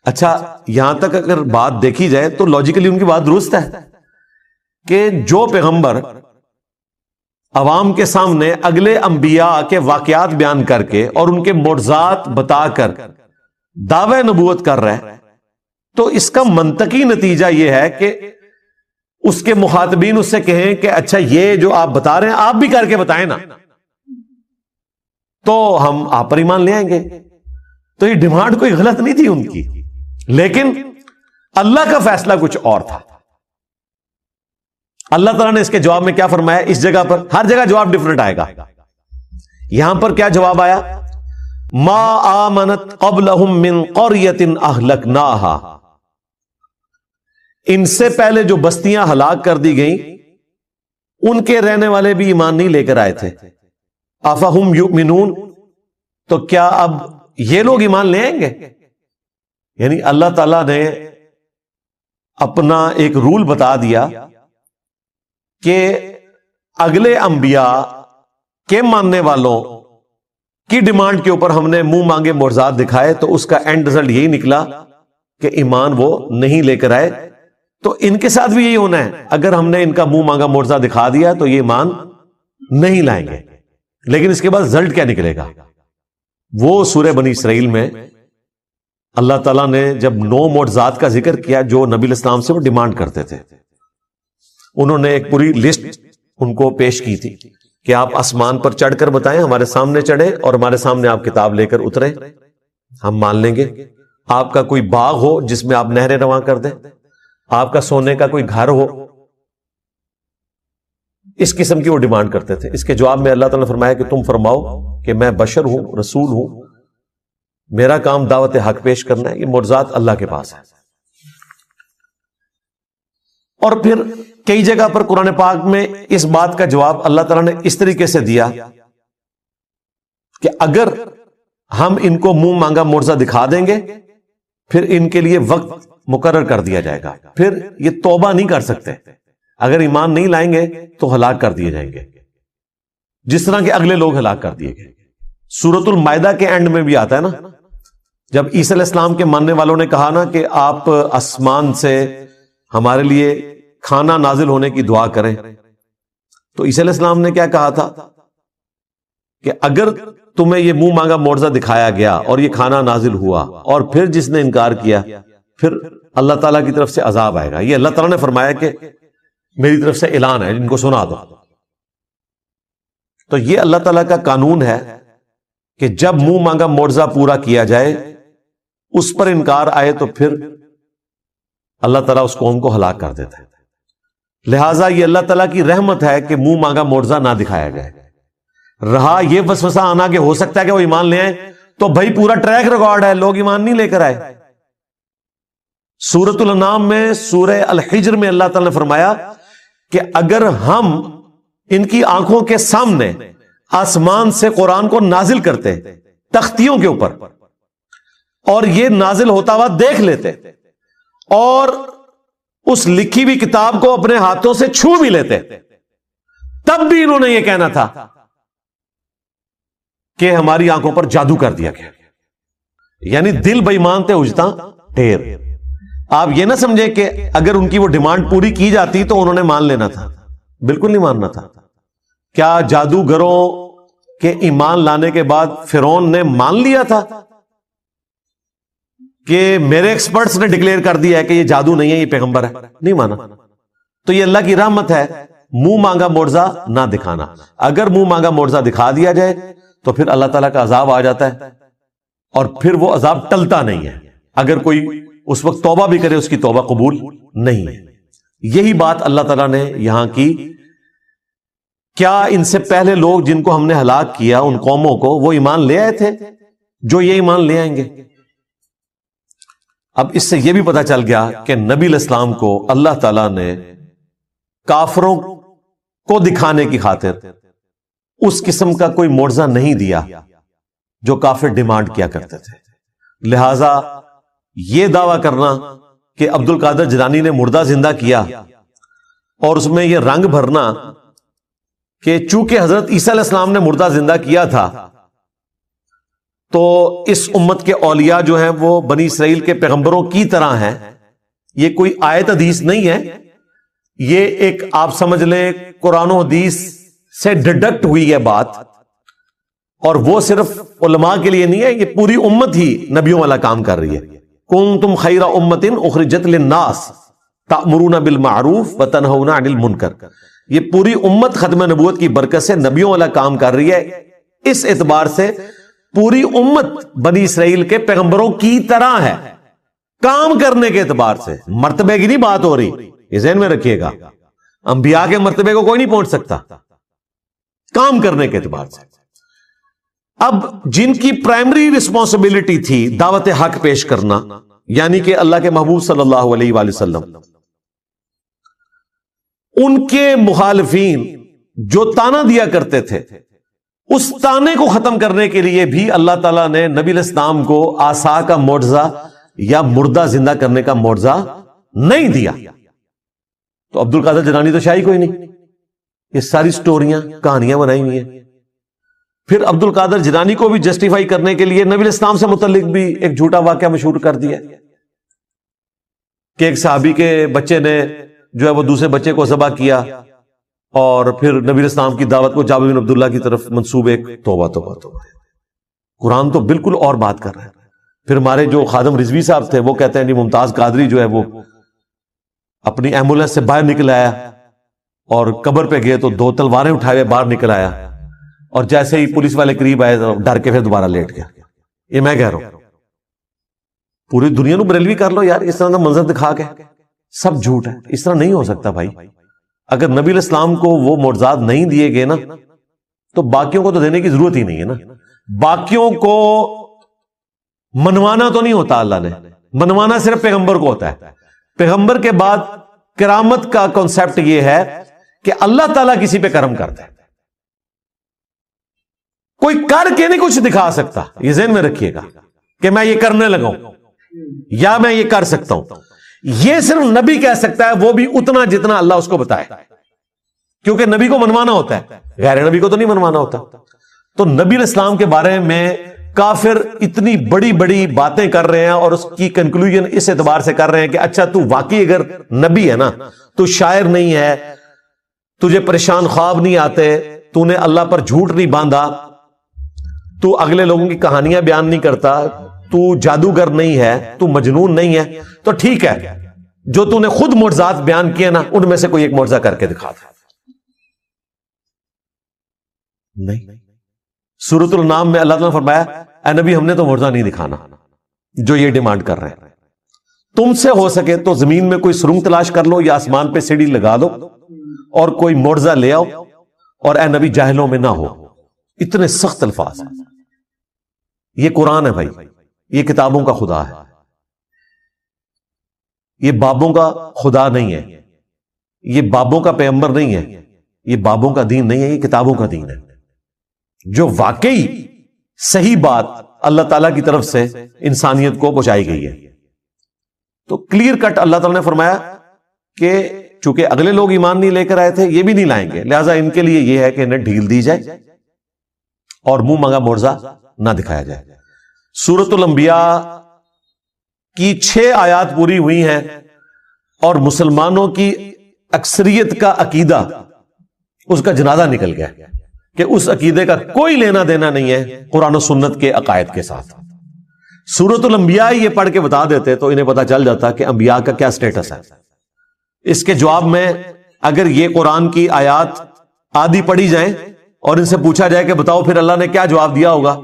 اچھا، یہاں تک اگر بات دیکھی جائے تو لاجیکلی ان کی بات درست ہے کہ جو پیغمبر عوام کے سامنے اگلے انبیاء کے واقعات بیان کر کے اور ان کے معجزات بتا کر دعوی نبوت کر رہا ہے، تو اس کا منطقی نتیجہ یہ ہے کہ اس کے مخاطبین اس سے کہیں کہ اچھا یہ جو آپ بتا رہے ہیں آپ بھی کر کے بتائیں نا، تو ہم آپ پر ایمان لے آئیں گے۔ تو یہ ڈیمانڈ کوئی غلط نہیں تھی ان کی، لیکن اللہ کا فیصلہ کچھ اور تھا۔ اللہ تعالیٰ نے اس کے جواب میں کیا فرمایا؟ اس جگہ پر ہر جگہ جواب ڈیفرنٹ آئے گا۔ یہاں پر کیا جواب آیا؟ ما آمنت قبلہم من قریۃ اہلکناہا، ان سے پہلے جو بستیاں ہلاک کر دی گئیں ان کے رہنے والے بھی ایمان نہیں لے کر آئے تھے۔ افہم یؤمنون، تو کیا اب یہ لوگ ایمان لے آئیں گے؟ یعنی اللہ تعالیٰ نے اپنا ایک رول بتا دیا کہ اگلے انبیاء کے ماننے والوں کی ڈیمانڈ کے اوپر ہم نے منہ مانگے معجزات دکھائے، تو اس کا اینڈ رزلٹ یہی نکلا کہ ایمان وہ نہیں لے کر آئے۔ تو ان کے ساتھ بھی یہی ہونا ہے، اگر ہم نے ان کا منہ مانگا معجزہ دکھا دیا تو یہ ایمان نہیں لائیں گے۔ لیکن اس کے بعد رزلٹ کیا نکلے گا؟ وہ سورہ بنی اسرائیل میں اللہ تعالیٰ نے جب 9 معجزات کا ذکر کیا جو نبی الاسلام سے وہ ڈیمانڈ کرتے تھے، انہوں نے ایک پوری لسٹ ان کو پیش کی تھی کہ آپ آسمان پر چڑھ کر بتائیں، ہمارے سامنے چڑھیں اور ہمارے سامنے آپ کتاب لے کر اتریں، ہم مان لیں گے۔ آپ کا کوئی باغ ہو جس میں آپ نہریں رواں کر دیں، آپ کا سونے کا کوئی گھر ہو، اس قسم کی وہ ڈیمانڈ کرتے تھے۔ اس کے جواب میں اللہ تعالیٰ نے فرمایا کہ تم فرماؤ کہ میں بشر ہوں، رسول ہوں، میرا کام دعوت حق پیش کرنا ہے، یہ معجزات اللہ کے پاس ہے۔ اور پھر کئی جگہ پر قرآن پاک میں اس بات کا جواب اللہ تعالیٰ نے اس طریقے سے دیا کہ اگر ہم ان کو منہ مانگا معجزہ دکھا دیں گے پھر ان کے لیے وقت مقرر کر دیا جائے گا، پھر یہ توبہ نہیں کر سکتے، اگر ایمان نہیں لائیں گے تو ہلاک کر دیے جائیں گے، جس طرح کے اگلے لوگ ہلاک کر دیے گئے۔ سورۃ المائدہ کے اینڈ میں بھی آتا ہے نا، جب عیسیٰ علیہ السلام کے ماننے والوں نے کہا نا کہ آپ آسمان سے ہمارے لیے کھانا نازل ہونے کی دعا کریں، تو عیسیٰ علیہ السلام نے کیا کہا تھا کہ اگر تمہیں یہ منہ مانگا معجزہ دکھایا گیا اور یہ کھانا نازل ہوا اور پھر جس نے انکار کیا پھر اللہ تعالیٰ کی طرف سے عذاب آئے گا۔ یہ اللہ تعالیٰ نے فرمایا کہ میری طرف سے اعلان ہے، ان کو سنا دو۔ تو یہ اللہ تعالیٰ کا قانون ہے کہ جب منہ مانگا معجزہ پورا کیا جائے، اس پر انکار آئے تو پھر اللہ تعالیٰ اس قوم کو ہلاک کر دیتا ہے۔ لہٰذا یہ اللہ تعالیٰ کی رحمت ہے کہ منہ مانگا معجزہ نہ دکھایا جائے۔ رہا یہ وسوسہ آنا کہ ہو سکتا ہے کہ وہ ایمان لے آئے، تو بھائی پورا ٹریک ریکارڈ ہے، لوگ ایمان نہیں لے کر آئے۔ سورۃ الانعام میں، سورہ الحجر میں اللہ تعالیٰ نے فرمایا کہ اگر ہم ان کی آنکھوں کے سامنے آسمان سے قرآن کو نازل کرتے تختیوں کے اوپر، اور یہ نازل ہوتا ہوا دیکھ لیتے، اور اس لکھی ہوئی کتاب کو اپنے ہاتھوں سے چھو بھی لیتے، تب بھی انہوں نے یہ کہنا تھا کہ ہماری آنکھوں پر جادو کر دیا گیا۔ یعنی دل بے ایمان تے اجتا ڈھیر۔ آپ یہ نہ سمجھے کہ اگر ان کی وہ ڈیمانڈ پوری کی جاتی تو انہوں نے مان لینا تھا، بالکل نہیں ماننا تھا۔ کیا جادوگروں کے ایمان لانے کے بعد فرعون نے مان لیا تھا کہ میرے ایکسپرٹس نے ڈکلیئر کر دیا ہے کہ یہ جادو نہیں ہے، یہ پیغمبر ہے؟ نہیں مانا۔ تو یہ اللہ کی رحمت ہے، منہ مانگا معجزہ نہ دکھانا۔ اگر منہ مانگا معجزہ دکھا دیا جائے تو پھر اللہ تعالیٰ کا عذاب آ جاتا ہے، اور پھر وہ عذاب ٹلتا نہیں ہے۔ اگر کوئی اس وقت توبہ بھی کرے، اس کی توبہ قبول نہیں ہے۔ یہی بات اللہ تعالیٰ نے یہاں کی۔ کیا ان سے پہلے لوگ جن کو ہم نے ہلاک کیا، ان قوموں کو، وہ ایمان لے آئے تھے جو یہ ایمان لے آئیں گے؟ اب اس سے یہ بھی پتا چل گیا کہ نبی علیہ السلام کو اللہ تعالیٰ نے کافروں کو دکھانے کی خاطر اس قسم کا کوئی معجزہ نہیں دیا جو کافر ڈیمانڈ کیا کرتے تھے۔ لہذا یہ دعویٰ کرنا کہ عبد القادر جیلانی نے مردہ زندہ کیا، اور اس میں یہ رنگ بھرنا کہ چونکہ حضرت عیسیٰ علیہ السلام نے مردہ زندہ کیا تھا تو اس امت کے اولیاء جو ہیں وہ بنی اسرائیل کے پیغمبروں کی طرح ہیں، یہ کوئی آیت حدیث نہیں ہے، یہ ایک آپ سمجھ لیں قرآن و حدیث سے ڈڈکٹ ہوئی ہے بات، اور وہ صرف علماء کے لیے نہیں ہے، یہ پوری امت ہی نبیوں والا کام کر رہی ہے۔ کنتم خیر امت اخرجت للناس تأمرون بالمعروف وتنہون عن المنکر۔ یہ پوری امت ختم نبوت کی برکت سے نبیوں والا کام کر رہی ہے۔ اس اعتبار سے پوری امت بنی اسرائیل کے پیغمبروں کی طرح ہے، کام کرنے کے اعتبار سے۔ مرتبے کی نہیں بات ہو رہی، یہ ذہن میں رکھیے گا، انبیاء کے مرتبے کو کوئی نہیں پہنچ سکتا، کام کرنے کے اعتبار سے۔ اب جن کی پرائمری رسپانسبلٹی تھی دعوت حق پیش کرنا، یعنی کہ اللہ کے محبوب صلی اللہ علیہ وآلہ وسلم، ان کے مخالفین جو تانا دیا کرتے تھے، اس تانے کو ختم کرنے کے لیے بھی اللہ تعالیٰ نے نبی علیہ السلام کو عصا کا معجزہ یا مردہ زندہ کرنے کا معجزہ نہیں دیا۔ تو عبد القادر جیلانی تو شاہی کوئی نہیں، یہ ساری سٹوریاں، کہانیاں بنائی ہوئی ہیں۔ پھر عبد القادر جیلانی کو بھی جسٹیفائی کرنے کے لیے نبی علیہ السلام سے متعلق بھی ایک جھوٹا واقعہ مشہور کر دیا کہ ایک صحابی کے بچے نے جو ہے وہ دوسرے بچے کو ذبح کیا، اور پھر نبی علیہ السلام کی دعوت کو جابر بن عبداللہ کی طرف منسوب ایک توبہ توبہ توبہ۔ قرآن تو بالکل اور بات کر رہا ہے۔ پھر ہمارے جو خادم رضوی صاحب تھے وہ کہتے ہیں جی ممتاز قادری جو ہے وہ اپنی ایمبولینس سے باہر نکل آیا اور قبر پہ گئے تو 2 تلواریں اٹھائے باہر نکل آیا، اور جیسے ہی پولیس والے قریب آئے تو ڈر کے پھر دوبارہ لیٹ گیا۔ یہ میں کہہ رہا ہوں پوری دنیا نو بریلوی کر لو یار، اس طرح کا منظر دکھا کے، سب جھوٹ ہے، اس طرح نہیں ہو سکتا بھائی۔ اگر نبی علیہ السلام کو وہ معجزات نہیں دیے گئے نا تو باقیوں کو تو دینے کی ضرورت ہی نہیں ہے نا۔ باقیوں کو منوانا تو نہیں ہوتا، اللہ نے منوانا صرف پیغمبر کو ہوتا ہے۔ پیغمبر کے بعد کرامت کا کانسیپٹ یہ ہے کہ اللہ تعالیٰ کسی پہ کرم کرتا ہے، کوئی کر کے نہیں کچھ دکھا سکتا، یہ ذہن میں رکھیے گا کہ میں یہ کرنے لگا ہوں یا میں یہ کر سکتا ہوں۔ یہ صرف نبی کہہ سکتا ہے، وہ بھی اتنا جتنا اللہ اس کو بتائے، کیونکہ نبی کو منوانا ہوتا ہے، غیر نبی کو تو نہیں منوانا ہوتا۔ تو نبی علیہ السلام کے بارے میں کافر اتنی بڑی بڑی باتیں کر رہے ہیں، اور اس کی کنکلوژن اس اعتبار سے کر رہے ہیں کہ اچھا تو واقعی اگر نبی ہے نا، تو شاعر نہیں ہے، تجھے پریشان خواب نہیں آتے، تو نے اللہ پر جھوٹ نہیں باندھا، تو اگلے لوگوں کی کہانیاں بیان نہیں کرتا، تو جادوگر نہیں ہے، تو مجنون نہیں ہے، تو ٹھیک ہے جو تو نے خود معجزات بیان کیے نا ان میں سے کوئی ایک معجزہ کر کے دکھا تھا. نہیں. سورۃ الانعام میں اللہ تعالیٰ نے فرمایا اے نبی ہم نے تو معجزہ نہیں دکھانا جو یہ ڈیمانڈ کر رہے ہیں. تم سے ہو سکے تو زمین میں کوئی سرنگ تلاش کر لو یا آسمان پہ سیڑھی لگا دو اور کوئی معجزہ لے آؤ اور اے نبی جاہلوں میں نہ ہو. اتنے سخت الفاظ ہیں. یہ قرآن ہے بھائی, یہ کتابوں کا خدا ہے, یہ بابوں کا خدا نہیں ہے, یہ بابوں کا پیغمبر نہیں ہے, یہ بابوں کا دین نہیں ہے, یہ کتابوں کا دین ہے جو واقعی صحیح بات اللہ تعالیٰ کی طرف سے انسانیت کو پہنچائی گئی ہے. تو کلیئر کٹ اللہ تعالیٰ نے فرمایا کہ چونکہ اگلے لوگ ایمان نہیں لے کر آئے تھے یہ بھی نہیں لائیں گے, لہٰذا ان کے لیے یہ ہے کہ انہیں ڈھیل دی جائے اور منہ مانگا معجزہ نہ دکھایا جائے. سورۃ الانبیاء کی 6 آیات پوری ہوئی ہیں اور مسلمانوں کی اکثریت کا عقیدہ اس کا جنازہ نکل گیا کہ اس عقیدے کا کوئی لینا دینا نہیں ہے قرآن و سنت کے عقائد کے ساتھ. سورۃ الانبیاء یہ پڑھ کے بتا دیتے تو انہیں پتا چل جاتا کہ انبیاء کا کیا سٹیٹس ہے. اس کے جواب میں اگر یہ قرآن کی آیات آدھی پڑھی جائیں اور ان سے پوچھا جائے کہ بتاؤ پھر اللہ نے کیا جواب دیا ہوگا,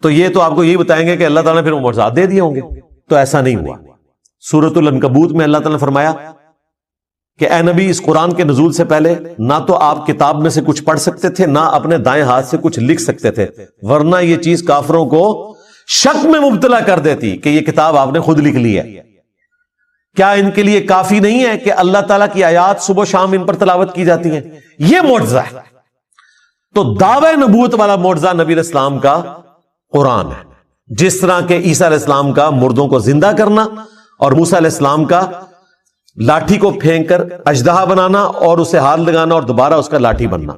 تو یہ تو آپ کو یہی بتائیں گے کہ اللہ تعالیٰ نے پھر معجزات دے دیے ہوں گے. تو ایسا نہیں ہوا. سورۃ العنکبوت میں اللہ تعالیٰ نے فرمایا کہ اے نبی اس قرآن کے نزول سے پہلے نہ تو آپ کتاب میں سے کچھ پڑھ سکتے تھے نہ اپنے دائیں ہاتھ سے کچھ لکھ سکتے تھے, ورنہ یہ چیز کافروں کو شک میں مبتلا کر دیتی کہ یہ کتاب آپ نے خود لکھ لی ہے. کیا ان کے لیے کافی نہیں ہے کہ اللہ تعالیٰ کی آیات صبح و شام ان پر تلاوت کی جاتی ہیں؟ یہ معجزہ ہے. تو دعوی نبوت والا معجزہ نبی علیہ السلام کا قرآن ہے, جس طرح کہ عیسیٰ علیہ السلام کا مردوں کو زندہ کرنا اور موسیٰ علیہ السلام کا لاٹھی کو پھینک کر اژدہا بنانا اور اسے ہاتھ لگانا اور دوبارہ اس کا لاٹھی بننا.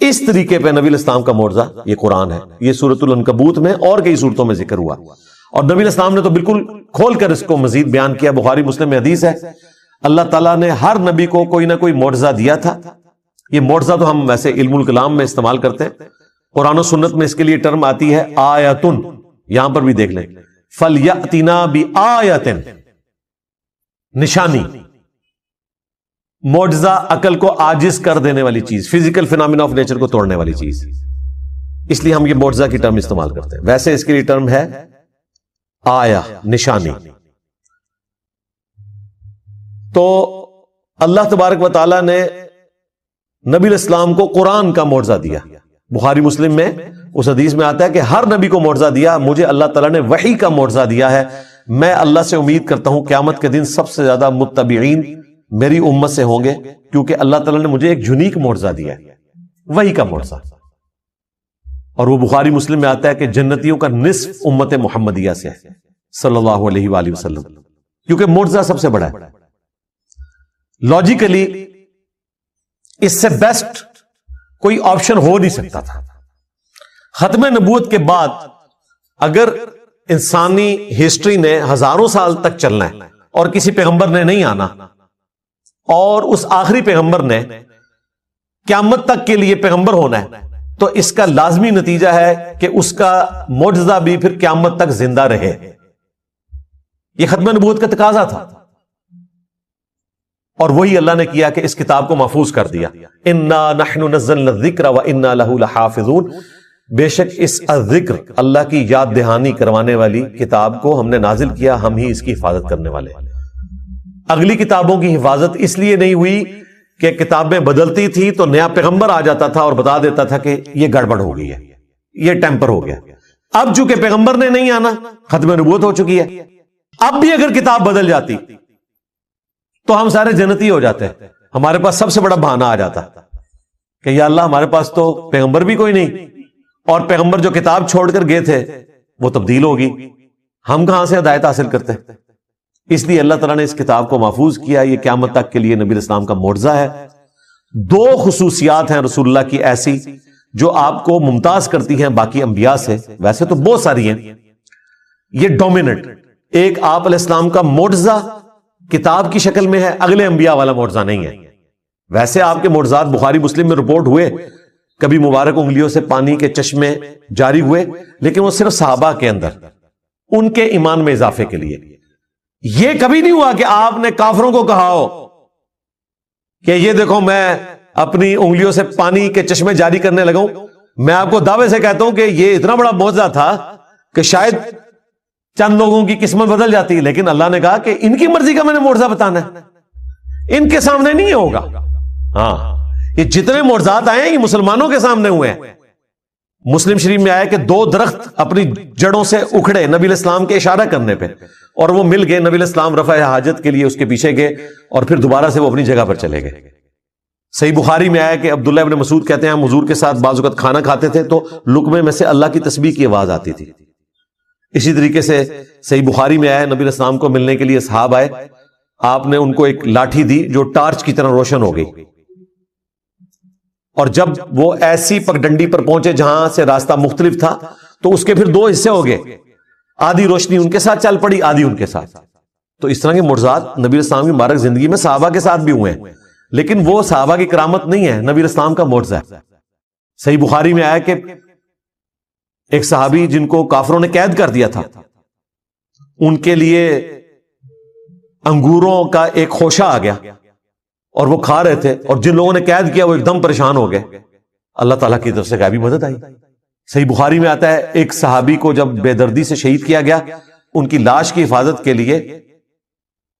اس طریقے پہ نبی علیہ السلام کا معجزہ یہ قرآن ہے. یہ سورۃ العنکبوت میں اور کئی سورتوں میں ذکر ہوا اور نبی علیہ السلام نے تو بالکل کھول کر اس کو مزید بیان کیا. بخاری مسلم میں حدیث ہے اللہ تعالیٰ نے ہر نبی کو کوئی نہ کوئی معجزہ دیا تھا. یہ معجزہ تو ہم ویسے علم الکلام میں استعمال کرتے ہیں, قرآن و سنت میں اس کے لیے ٹرم آتی ہے آیتن. یہاں پر بھی دیکھ لیں فَلْيَأْتِنَا بِآیَةٍ, نشانی. معجزہ عقل کو عاجز کر دینے والی چیز, فزیکل فینامنا آف نیچر کو توڑنے والی چیز, اس لیے ہم یہ معجزہ کی ٹرم استعمال کرتے ہیں. ویسے اس کے لیے ٹرم ہے آیا, نشانی. تو اللہ تبارک و تعالی نے نبی علیہ السلام کو قرآن کا معجزہ دیا. بخاری مسلم میں اس حدیث میں آتا ہے کہ ہر نبی کو معجزہ دیا, مجھے اللہ تعالیٰ نے وحی کا معجزہ دیا ہے. میں اللہ سے امید کرتا ہوں قیامت کے دن سب سے زیادہ متبعین میری امت سے ہوں گے, کیونکہ اللہ تعالیٰ نے مجھے ایک یونیک معجزہ دیا ہے, وحی کا معجزہ. اور وہ بخاری مسلم میں آتا ہے کہ جنتیوں کا نصف امت محمدیہ سے ہے صلی اللہ علیہ وآلہ وسلم, کیونکہ معجزہ سب سے بڑا ہے. لاجیکلی اس سے بیسٹ کوئی آپشن ہو نہیں سکتا تھا. ختم نبوت کے بعد اگر انسانی ہسٹری نے ہزاروں سال تک چلنا ہے اور کسی پیغمبر نے نہیں آنا اور اس آخری پیغمبر نے قیامت تک کے لیے پیغمبر ہونا ہے, تو اس کا لازمی نتیجہ ہے کہ اس کا معجزہ بھی پھر قیامت تک زندہ رہے. یہ ختم نبوت کا تقاضا تھا اور وہی اللہ نے کیا کہ اس کتاب کو محفوظ کر دیا. انا نحن نزلنا الذکر وانا لہ لحافظون, بے شک اس ذکر اللہ کی یاد دہانی کروانے والی کتاب کو ہم نے نازل کیا, ہم ہی اس کی حفاظت کرنے والے. اگلی کتابوں کی حفاظت اس لیے نہیں ہوئی کہ کتابیں بدلتی تھی تو نیا پیغمبر آ جاتا تھا اور بتا دیتا تھا کہ یہ گڑبڑ ہو گئی ہے, یہ ٹیمپر ہو گیا. اب چونکہ پیغمبر نے نہیں آنا, ختم نبوت ہو چکی ہے, اب بھی اگر کتاب بدل جاتی تو ہم سارے جنتی ہو جاتے. ہمارے پاس سب سے بڑا بہانہ آ جاتا کہ یا اللہ ہمارے پاس تو پیغمبر بھی کوئی نہیں اور پیغمبر جو کتاب چھوڑ کر گئے تھے وہ تبدیل ہوگی, ہم کہاں سے ہدایت حاصل کرتے. اس لیے اللہ تعالیٰ نے اس کتاب کو محفوظ کیا. یہ قیامت تک کے لیے نبی علیہ السلام کا معجزہ ہے. 2 خصوصیات ہیں رسول اللہ کی ایسی جو آپ کو ممتاز کرتی ہیں باقی انبیاء سے. ویسے تو بہت ساری ہیں, یہ ڈومیننٹ. ایک آپ علیہ السلام کا معجزہ کتاب کی شکل میں ہے, اگلے انبیاء والا معجزہ نہیں ہے. ویسے آپ کے معجزات بخاری مسلم میں رپورٹ ہوئے, کبھی مبارک انگلیوں سے پانی کے چشمے جاری ہوئے, لیکن وہ صرف صحابہ کے اندر ان کے ایمان میں اضافے کے لیے. یہ کبھی نہیں ہوا کہ آپ نے کافروں کو کہا ہو کہ یہ دیکھو میں اپنی انگلیوں سے پانی کے چشمے جاری کرنے لگا ہوں. میں آپ کو دعوے سے کہتا ہوں کہ یہ اتنا بڑا معجزہ تھا کہ شاید چند لوگوں کی قسمت بدل جاتی, لیکن اللہ نے کہا کہ ان کی مرضی کا میں نے معجزہ بتانا ہے, ان کے سامنے نہیں ہوگا. ہاں, یہ جتنے معجزات آئے ہیں یہ مسلمانوں کے سامنے ہوئے ہیں. مسلم شریف میں آیا کہ 2 درخت اپنی جڑوں سے اکھڑے نبی علیہ السلام کے اشارہ کرنے پہ, اور وہ مل گئے. نبی علیہ السلام رفع حاجت کے لیے اس کے پیچھے گئے اور پھر دوبارہ سے وہ اپنی جگہ پر چلے گئے. صحیح بخاری میں آیا کہ عبداللہ ابن مسعود کہتے ہیں ہم حضور کے ساتھ بعض اوقات کھانا کھاتے تھے تو لقمے میں سے اللہ کی تسبیح کی آواز آتی تھی. اسی طریقے سے صحیح بخاری میں آیا نبی علیہ السلام کو ملنے کے لیے اصحاب آئے, آپ نے ان کو ایک لاٹھی دی جو ٹارچ کی طرح روشن ہو گئی, اور جب وہ ایسی پگڈنڈی پر پہنچے جہاں سے راستہ مختلف تھا تو اس کے پھر 2 حصے ہو گئے, آدھی روشنی ان کے ساتھ چل پڑی, آدھی ان کے ساتھ. تو اس طرح کے معجزات نبی علیہ السلام کی مبارک زندگی میں صحابہ کے ساتھ بھی ہوئے ہیں, لیکن وہ صحابہ کی کرامت نہیں ہے, نبی علیہ السلام کا معجزہ ہے. صحیح بخاری میں آیا کہ ایک صحابی جن کو کافروں نے قید کر دیا تھا, ان کے لیے انگوروں کا ایک خوشہ آ گیا اور وہ کھا رہے تھے, اور جن لوگوں نے قید کیا وہ ایک دم پریشان ہو گئے. اللہ تعالیٰ کی طرف سے غیبی مدد آئی. صحیح بخاری میں آتا ہے ایک صحابی کو جب بے دردی سے شہید کیا گیا, ان کی لاش کی حفاظت کے لیے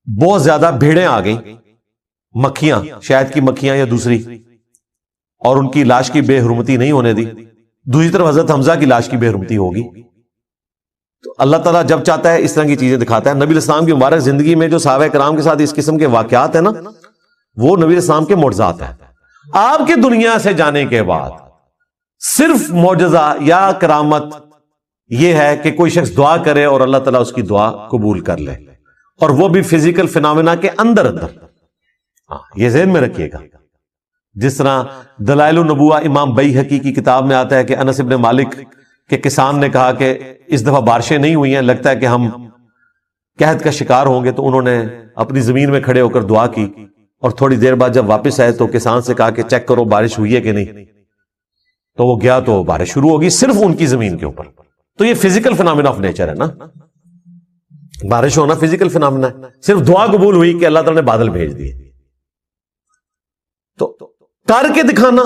بہت زیادہ بھیڑیں آ گئیں, مکھیاں, شاید کی مکھیاں یا دوسری, اور ان کی لاش کی بے حرمتی نہیں ہونے دی. دوسری طرف حضرت حمزہ کی لاش کی بے حرمتی ہوگی. تو اللہ تعالیٰ جب چاہتا ہے اس طرح کی چیزیں دکھاتا ہے. نبی علیہ السلام کی مبارک زندگی میں جو صحابہ کرام کے ساتھ اس قسم کے واقعات ہیں نا, وہ نبی علیہ السلام کے معجزات ہیں. آپ کے دنیا سے جانے کے بعد صرف معجزہ یا کرامت یہ ہے کہ کوئی شخص دعا کرے اور اللہ تعالیٰ اس کی دعا قبول کر لے, اور وہ بھی فزیکل فینومینا کے اندر اندر. یہ ذہن میں رکھیے گا. جس طرح دلائل النبوہ امام بیہقی کی کتاب میں آتا ہے کہ انس ابن مالک کے کسان نے کہا کہ اس دفعہ بارشیں نہیں ہوئی ہیں, لگتا ہے کہ ہم قحط کا شکار ہوں گے. تو انہوں نے اپنی زمین میں کھڑے ہو کر دعا کی, اور تھوڑی دیر بعد جب واپس آئے تو کسان سے کہا کہ چیک کرو بارش ہوئی ہے کہ نہیں. تو وہ گیا تو بارش شروع ہوگی صرف ان کی زمین کے اوپر. تو یہ فزیکل فینومینا آف نیچر ہے نا, بارش ہونا فزیکل فینومینا ہے. صرف دعا قبول ہوئی کہ اللہ تعالیٰ نے بادل بھیج دیے. تو کر کے دکھانا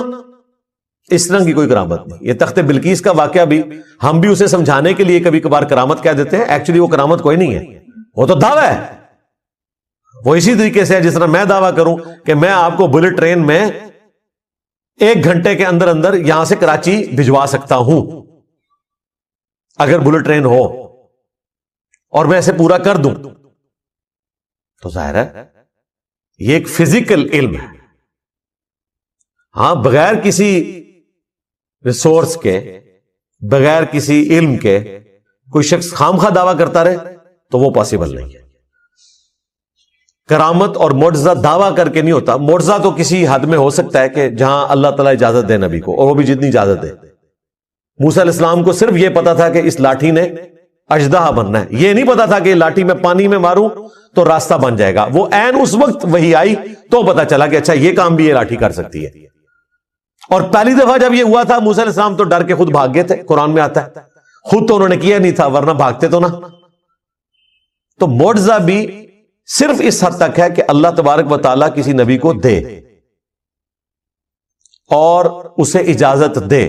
اس طرح کی کوئی کرامت نہیں. یہ تخت بلقیس کا واقعہ بھی ہم بھی اسے سمجھانے کے لیے کبھی کبھار کرامت کہہ دیتے ہیں, ایکچولی وہ کرامت کوئی نہیں ہے, وہ تو دعویٰ ہے. وہ اسی طریقے سے ہے جس طرح میں دعویٰ کروں کہ میں آپ کو بلٹ ٹرین میں 1 گھنٹے کے اندر اندر یہاں سے کراچی بھجوا سکتا ہوں اگر بلٹ ٹرین ہو, اور میں اسے پورا کر دوں. تو ظاہر ہے یہ ایک فزیکل علم ہے. ہاں, بغیر کسی ریسورس کے, بغیر کسی علم کے کوئی شخص خامخواہ دعویٰ کرتا رہے تو وہ پاسبل نہیں ہے. کرامت اور معجزہ دعویٰ کر کے نہیں ہوتا. معجزہ تو کسی حد میں ہو سکتا ہے کہ جہاں اللہ تعالیٰ اجازت دے نبی کو, اور وہ بھی جتنی اجازت دے. موسیٰ علیہ السلام کو صرف یہ پتا تھا کہ اس لاٹھی نے اژدہا بننا ہے, یہ نہیں پتا تھا کہ لاٹھی میں پانی میں ماروں تو راستہ بن جائے گا. وہ عین اس وقت وہی آئی تو پتا چلا کہ اچھا یہ کام بھی یہ لاٹھی کر سکتی ہے. اور پہلی دفعہ جب یہ ہوا تھا موسیٰ علیہ السلام تو ڈر کے خود بھاگ گئے تھے, قرآن میں آتا ہے. خود تو انہوں نے کیا نہیں تھا, ورنہ بھاگتے تو نا. تو معجزہ بھی صرف اس حد تک ہے کہ اللہ تبارک و تعالیٰ کسی نبی کو دے اور اسے اجازت دے,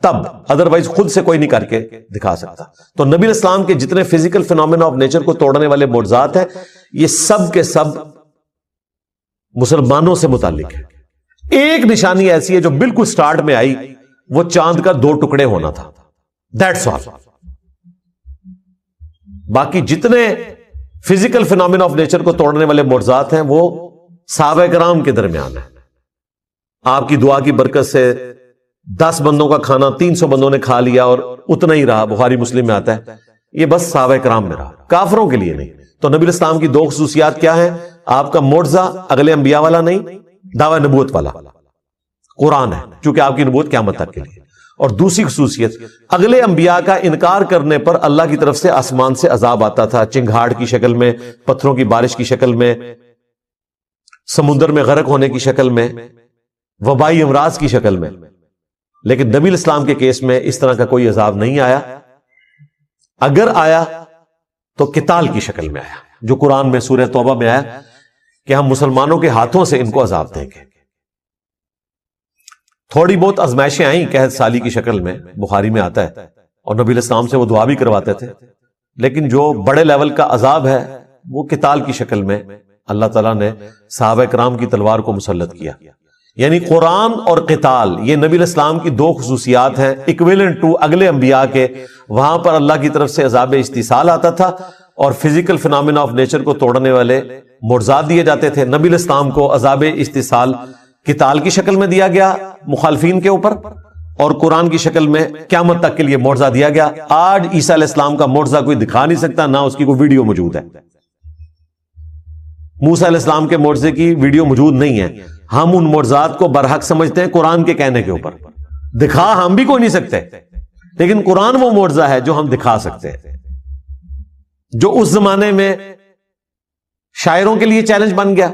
تب, ادروائز خود سے کوئی نہیں کر کے دکھا سکتا. تو نبی علیہ السلام کے جتنے فزیکل فینومینا آف نیچر کو توڑنے والے معجزات ہیں یہ سب کے سب مسلمانوں سے متعلق ہے. ایک نشانی ایسی ہے جو بالکل سٹارٹ میں آئی, وہ چاند کا 2 ٹکڑے ہونا تھا. That's all. باقی جتنے فزیکل فینومینا آف نیچر کو توڑنے والے معجزات ہیں وہ صحابہ کرام کے درمیان ہیں. آپ کی دعا کی برکت سے 10 بندوں کا کھانا 300 بندوں نے کھا لیا اور اتنا ہی رہا, بخاری مسلم میں آتا ہے. یہ بس صحابہ کرام میں رہا, کافروں کے لیے نہیں. تو نبی علیہ السلام کی 2 خصوصیات کیا ہیں؟ آپ کا معجزہ اگلے انبیاء والا نہیں, دعوی نبوت والا قرآن ہے, چونکہ آپ کی نبوت قیامت تک کے لیے. اور دوسری خصوصیت, اگلے انبیاء کا انکار کرنے پر اللہ کی طرف سے آسمان سے عذاب آتا تھا, چنگھاڑ کی شکل میں, پتھروں کی بارش کی شکل میں, سمندر میں غرق ہونے کی شکل میں, وبائی امراض کی شکل میں. لیکن نبی علیہ السلام کے کیس میں اس طرح کا کوئی عذاب نہیں آیا. اگر آیا تو قتال کی شکل میں آیا. جو قرآن میں سورہ توبہ میں آیا کہ ہم مسلمانوں کے ہاتھوں سے ان کو عذاب دیں گے. تھوڑی بہت آزمائشیں آئیں قحط سالی کی شکل میں، بخاری میں آتا ہے، اور نبی علیہ السلام سے وہ دعا بھی کرواتے تھے، لیکن جو بڑے لیول کا عذاب ہے وہ قتال کی شکل میں اللہ تعالیٰ نے صحابہ کرام کی تلوار کو مسلط کیا. یعنی قرآن اور قتال یہ نبی علیہ السلام کی دو خصوصیات ہیں ایکویلنٹ ٹو اگلے انبیاء کے. وہاں پر اللہ کی طرف سے عذاب استحصال آتا تھا اور فزیکل فنامنا آف نیچر کو توڑنے والے معجزات دیے جاتے تھے. نبی علیہ السلام کو عذاب استحصال قتال کی شکل میں دیا گیا مخالفین کے اوپر، اور قرآن کی شکل میں قیامت تک کے لیے معجزہ دیا گیا. آج عیسیٰ علیہ السلام کا معجزہ کوئی دکھا نہیں سکتا، نہ اس کی کوئی ویڈیو موجود ہے. موسیٰ علیہ السلام کے معجزے کی ویڈیو موجود نہیں ہے. ہم ان معجزات کو برحق سمجھتے ہیں قرآن کے کہنے کے اوپر. دکھا ہم بھی کوئی نہیں سکتے، لیکن قرآن وہ معجزہ ہے جو ہم دکھا سکتے ہیں، جو اس زمانے میں شاعروں کے لیے چیلنج بن گیا.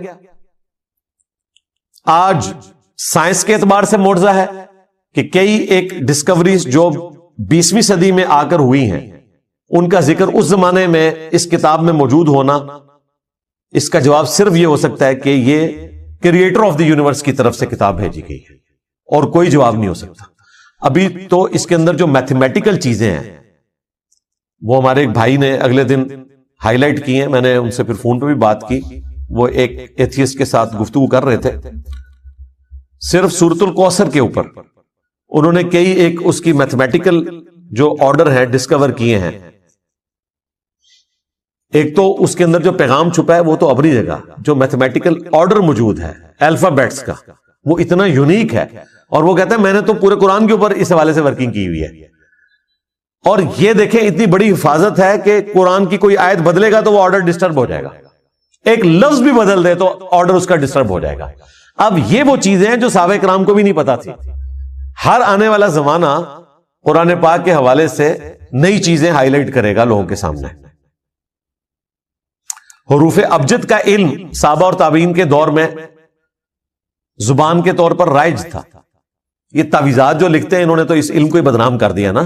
آج سائنس کے اعتبار سے معجزہ ہے کہ کئی ایک ڈسکوریز جو 20ویں صدی میں آ کر ہوئی ہیں ان کا ذکر اس زمانے میں اس کتاب میں موجود ہونا، اس کا جواب صرف یہ ہو سکتا ہے کہ یہ کریٹر آف دی یونیورس کی طرف سے کتاب بھیجی گئی ہے، اور کوئی جواب نہیں ہو سکتا. ابھی تو اس کے اندر جو میتھمیٹیکل چیزیں ہیں وہ ہمارے ایک بھائی نے اگلے دن ہائی لائٹ کی ہیں، میں نے ان سے پھر فون پہ بھی بات کی. وہ ایک ایتھیسٹ کے ساتھ گفتگو کر رہے تھے صرف سورۃ الکوثر کے اوپر. انہوں نے کئی ایک اس کی میتھمیٹیکل جو آرڈر ہیں ڈسکور کیے ہیں. ایک تو اس کے اندر جو پیغام چھپا ہے وہ تو اپنی جگہ، جو میتھمیٹیکل آرڈر موجود ہے الفابیٹس کا وہ اتنا یونیک ہے، اور وہ کہتا ہے میں نے تو پورے قرآن کے اوپر اس حوالے سے ورکنگ کی ہوئی ہے. اور یہ دیکھیں اتنی بڑی حفاظت ہے کہ قرآن کی کوئی آیت بدلے گا تو وہ آرڈر ڈسٹرب ہو جائے گا، ایک لفظ بھی بدل دے تو آرڈر اس کا ڈسٹرب ہو جائے گا. اب یہ وہ چیزیں ہیں جو صحابہ کرام کو بھی نہیں پتا تھی. ہر آنے والا زمانہ قرآن پاک کے حوالے سے نئی چیزیں ہائی لائٹ کرے گا لوگوں کے سامنے. حروف ابجد کا علم صحابہ اور تابعین کے دور میں زبان کے طور پر رائج تھا. یہ تعویذات جو لکھتے ہیں انہوں نے تو اس علم کو ہی بدنام کر دیا نا،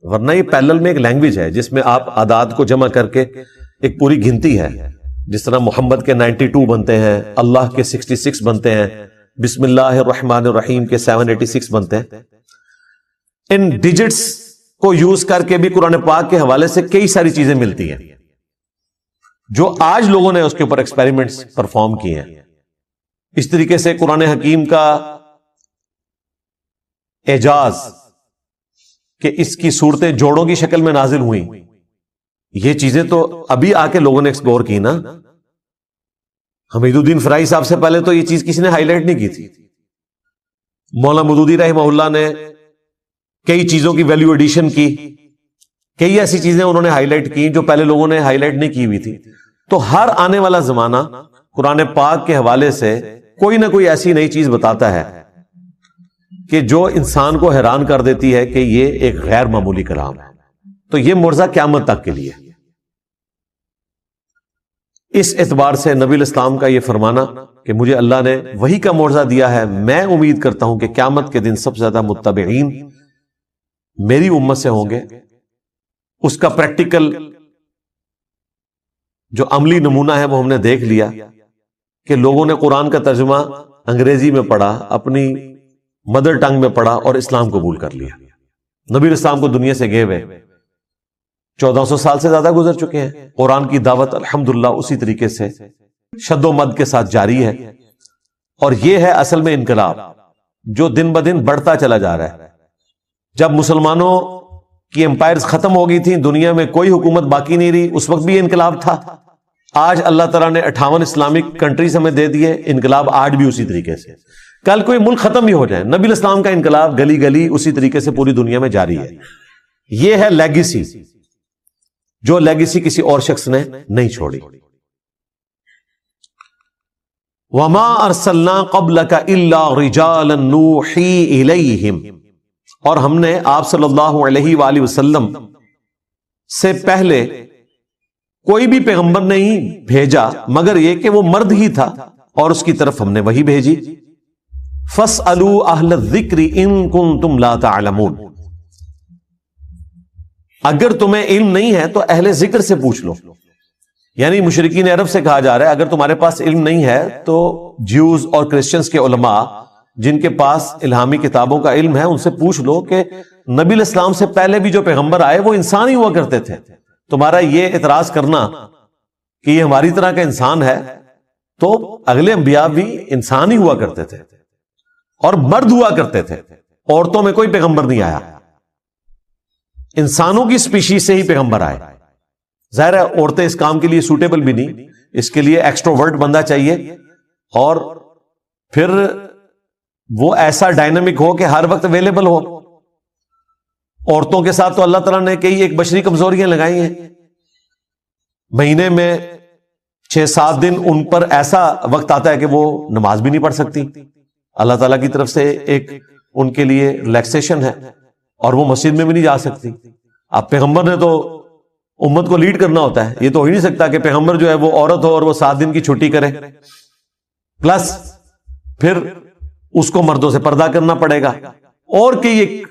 ورنہ یہ پیرلل میں ایک لینگویج ہے جس میں آپ اعداد کو جمع کر کے ایک پوری گنتی ہے. جس طرح محمد کے 92 بنتے ہیں، اللہ کے 66 بنتے ہیں، بسم اللہ الرحمن الرحیم کے 786 بنتے ہیں. ان ڈیجٹس کو یوز کر کے بھی قرآن پاک کے حوالے سے کئی ساری چیزیں ملتی ہیں جو آج لوگوں نے اس کے اوپر ایکسپیریمنٹس پرفارم کیے ہیں. اس طریقے سے قرآن حکیم کا اعجاز کہ اس کی صورتیں جوڑوں کی شکل میں نازل ہوئیں، یہ چیزیں تو ابھی آ کے لوگوں نے ایکسپلور کی نا. حمید الدین فرائی صاحب سے پہلے تو یہ چیز کسی نے ہائی لائٹ نہیں کی تھی. مولانا مودودی رحمہ اللہ نے کئی چیزوں کی ویلیو ایڈیشن کی، کئی ایسی چیزیں انہوں نے ہائی لائٹ کی جو پہلے لوگوں نے ہائی لائٹ نہیں کی ہوئی تھی. تو ہر آنے والا زمانہ قرآن پاک کے حوالے سے کوئی نہ کوئی ایسی نئی چیز بتاتا ہے کہ جو انسان کو حیران کر دیتی ہے کہ یہ ایک غیر معمولی کلام ہے. تو یہ معجزہ قیامت تک کے لیے. اس اعتبار سے نبی الاسلام کا یہ فرمانا کہ مجھے اللہ نے وہی کا معجزہ دیا ہے، میں امید کرتا ہوں کہ قیامت کے دن سب سے زیادہ متبعین میری امت سے ہوں گے. اس کا پریکٹیکل جو عملی نمونہ ہے وہ ہم نے دیکھ لیا کہ لوگوں نے قرآن کا ترجمہ انگریزی میں پڑھا، اپنی مدر ٹنگ میں پڑھا اور اسلام قبول کر لیا. نبی اسلام کو دنیا سے گئے ہوئے 1400 سال سے زیادہ گزر چکے ہیں. قرآن کی دعوت الحمدللہ اسی طریقے سے شد و مد کے ساتھ جاری ہے، اور یہ ہے اصل میں انقلاب جو دن بدن بڑھتا چلا جا رہا ہے. جب مسلمانوں کی امپائرز ختم ہو گئی تھیں، دنیا میں کوئی حکومت باقی نہیں رہی، اس وقت بھی یہ انقلاب تھا. آج اللہ تعالیٰ نے 58 اسلامک کنٹریز ہمیں دے دیے، انقلاب آج بھی اسی طریقے سے. کل کوئی ملک ختم بھی ہو جائے، نبی الاسلام کا انقلاب گلی گلی اسی طریقے سے پوری دنیا میں جاری ہے. یہ ہے لیگیسی، جو لیگیسی کسی اور شخص نے نہیں چھوڑی. وما ارسلنا قبلک الا رجالا نوحی الیہم، اور ہم نے آپ صلی اللہ علیہ وآلہ وسلم سے پہلے کوئی بھی پیغمبر نہیں بھیجا مگر یہ کہ وہ مرد ہی تھا اور اس کی طرف ہم نے وہی بھیجی. فاسألوا اہل الذکر ان کنتم لا تعلمون، اگر تمہیں علم نہیں ہے تو اہل ذکر سے پوچھ لو. یعنی مشرکین عرب سے کہا جا رہا ہے اگر تمہارے پاس علم نہیں ہے تو جیوز اور کرسچنز کے علماء جن کے پاس الہامی کتابوں کا علم ہے ان سے پوچھ لو کہ نبی علیہ السلام سے پہلے بھی جو پیغمبر آئے وہ انسان ہی ہوا کرتے تھے. تمہارا یہ اعتراض کرنا کہ یہ ہماری طرح کا انسان ہے، تو اگلے انبیاء بھی انسان ہی ہوا کرتے تھے اور مرد ہوا کرتے تھے، عورتوں میں کوئی پیغمبر نہیں آیا، انسانوں کی اسپیشیز سے ہی پیغمبر آئے. ظاہر ہے عورتیں اس کام کے لیے سوٹیبل بھی نہیں، اس کے لیے ایکسٹروورٹ بندہ چاہیے اور پھر وہ ایسا ڈائنامک ہو کہ ہر وقت اویلیبل ہو. عورتوں کے ساتھ تو اللہ تعالیٰ نے کئی ایک بشری کمزوریاں لگائی ہیں. مہینے میں 6-7 دن ان پر ایسا وقت آتا ہے کہ وہ نماز بھی نہیں پڑھ سکتی. اللہ تعالیٰ کی طرف سے ایک ان کے لیے ریلیکسیشن ہے اور وہ مسجد میں بھی نہیں جا سکتی. اب پیغمبر نے تو امت کو لیڈ کرنا ہوتا ہے، یہ تو ہو ہی نہیں سکتا کہ پیغمبر جو ہے وہ عورت ہو اور وہ 7 دن کی چھٹی کرے، پلس پھر اس کو مردوں سے پردہ کرنا پڑے گا اور کئی ایک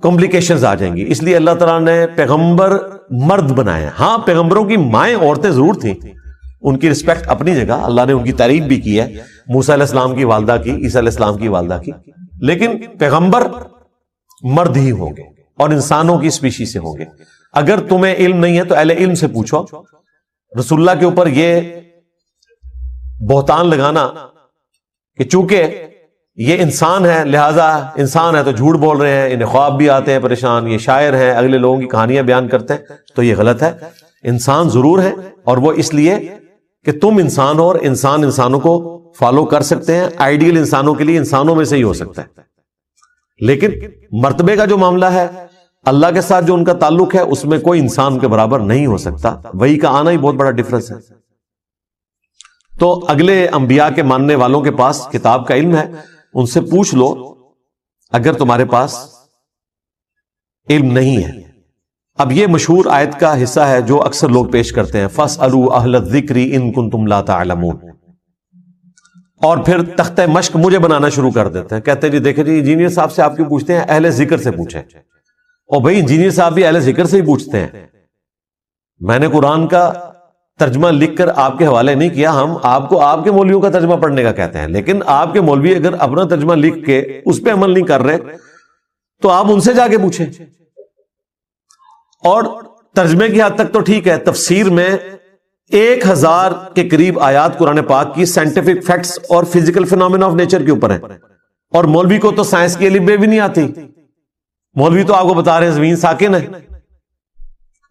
کمپلیکیشنز آ جائیں گی. اس لیے اللہ تعالیٰ نے پیغمبر مرد بنائے. ہاں پیغمبروں کی مائیں عورتیں ضرور تھیں، ان کی رسپیکٹ اپنی جگہ، اللہ نے ان کی تعریف بھی کی ہے، موسیٰ علیہ السلام کی والدہ کی، عیسیٰ علیہ السلام کی والدہ کی، لیکن پیغمبر مرد ہی ہوں گے اور انسانوں کی اسپیشی سے ہوں گے. اگر تمہیں علم نہیں ہے تو اہل علم سے پوچھو. رسول اللہ کے اوپر یہ بہتان لگانا کہ چونکہ یہ انسان ہے لہذا انسان ہے تو جھوٹ بول رہے ہیں، انہیں خواب بھی آتے ہیں پریشان، یہ شاعر ہیں، اگلے لوگوں کی کہانیاں بیان کرتے ہیں، تو یہ غلط ہے. انسان ضرور ہے اور وہ اس لیے کہ تم انسان ہو اور انسان انسانوں کو فالو کر سکتے ہیں. آئیڈیل انسانوں کے لیے انسانوں میں سے ہی ہو سکتا ہے، لیکن مرتبے کا جو معاملہ ہے اللہ کے ساتھ جو ان کا تعلق ہے اس میں کوئی انسان کے برابر نہیں ہو سکتا. وحی کا آنا ہی بہت بڑا ڈفرنس ہے. تو اگلے انبیاء کے ماننے والوں کے پاس کتاب کا علم ہے، ان سے پوچھ لو اگر تمہارے پاس علم نہیں ہے. اب یہ مشہور آیت کا حصہ ہے جو اکثر لوگ پیش کرتے ہیں، فَاسْأَلُوا أَهْلَ الذِّكْرِ إِن كُنتُمْ لَا تَعْلَمُونَ، اور پھر تختہ مشق مجھے بنانا شروع کر دیتے ہیں. کہتے ہیں جی دیکھیں جی انجینئر صاحب سے آپ کیوں پوچھتے ہیں، اہل ذکر سے پوچھیں. اور بھائی انجینئر صاحب بھی اہل ذکر سے ہی پوچھتے ہیں. میں نے قرآن کا ترجمہ لکھ کر آپ کے حوالے نہیں کیا، ہم آپ کو آپ کے مولویوں کا ترجمہ پڑھنے کا کہتے ہیں، لیکن آپ کے مولوی اگر اپنا ترجمہ لکھ کے اس پہ عمل نہیں کر رہے تو آپ ان سے جا کے پوچھیں. اور ترجمے کی حد تک تو ٹھیک ہے، تفسیر میں 1000 کے قریب آیات قرآن پاک کی سائنٹیفک فیکٹس اور فزیکل فینومینا آف نیچر کے اوپر ہیں، اور مولوی کو تو سائنس کی الف بے بھی نہیں آتی. مولوی تو آپ کو بتا رہے ہیں زمین ساکن ہے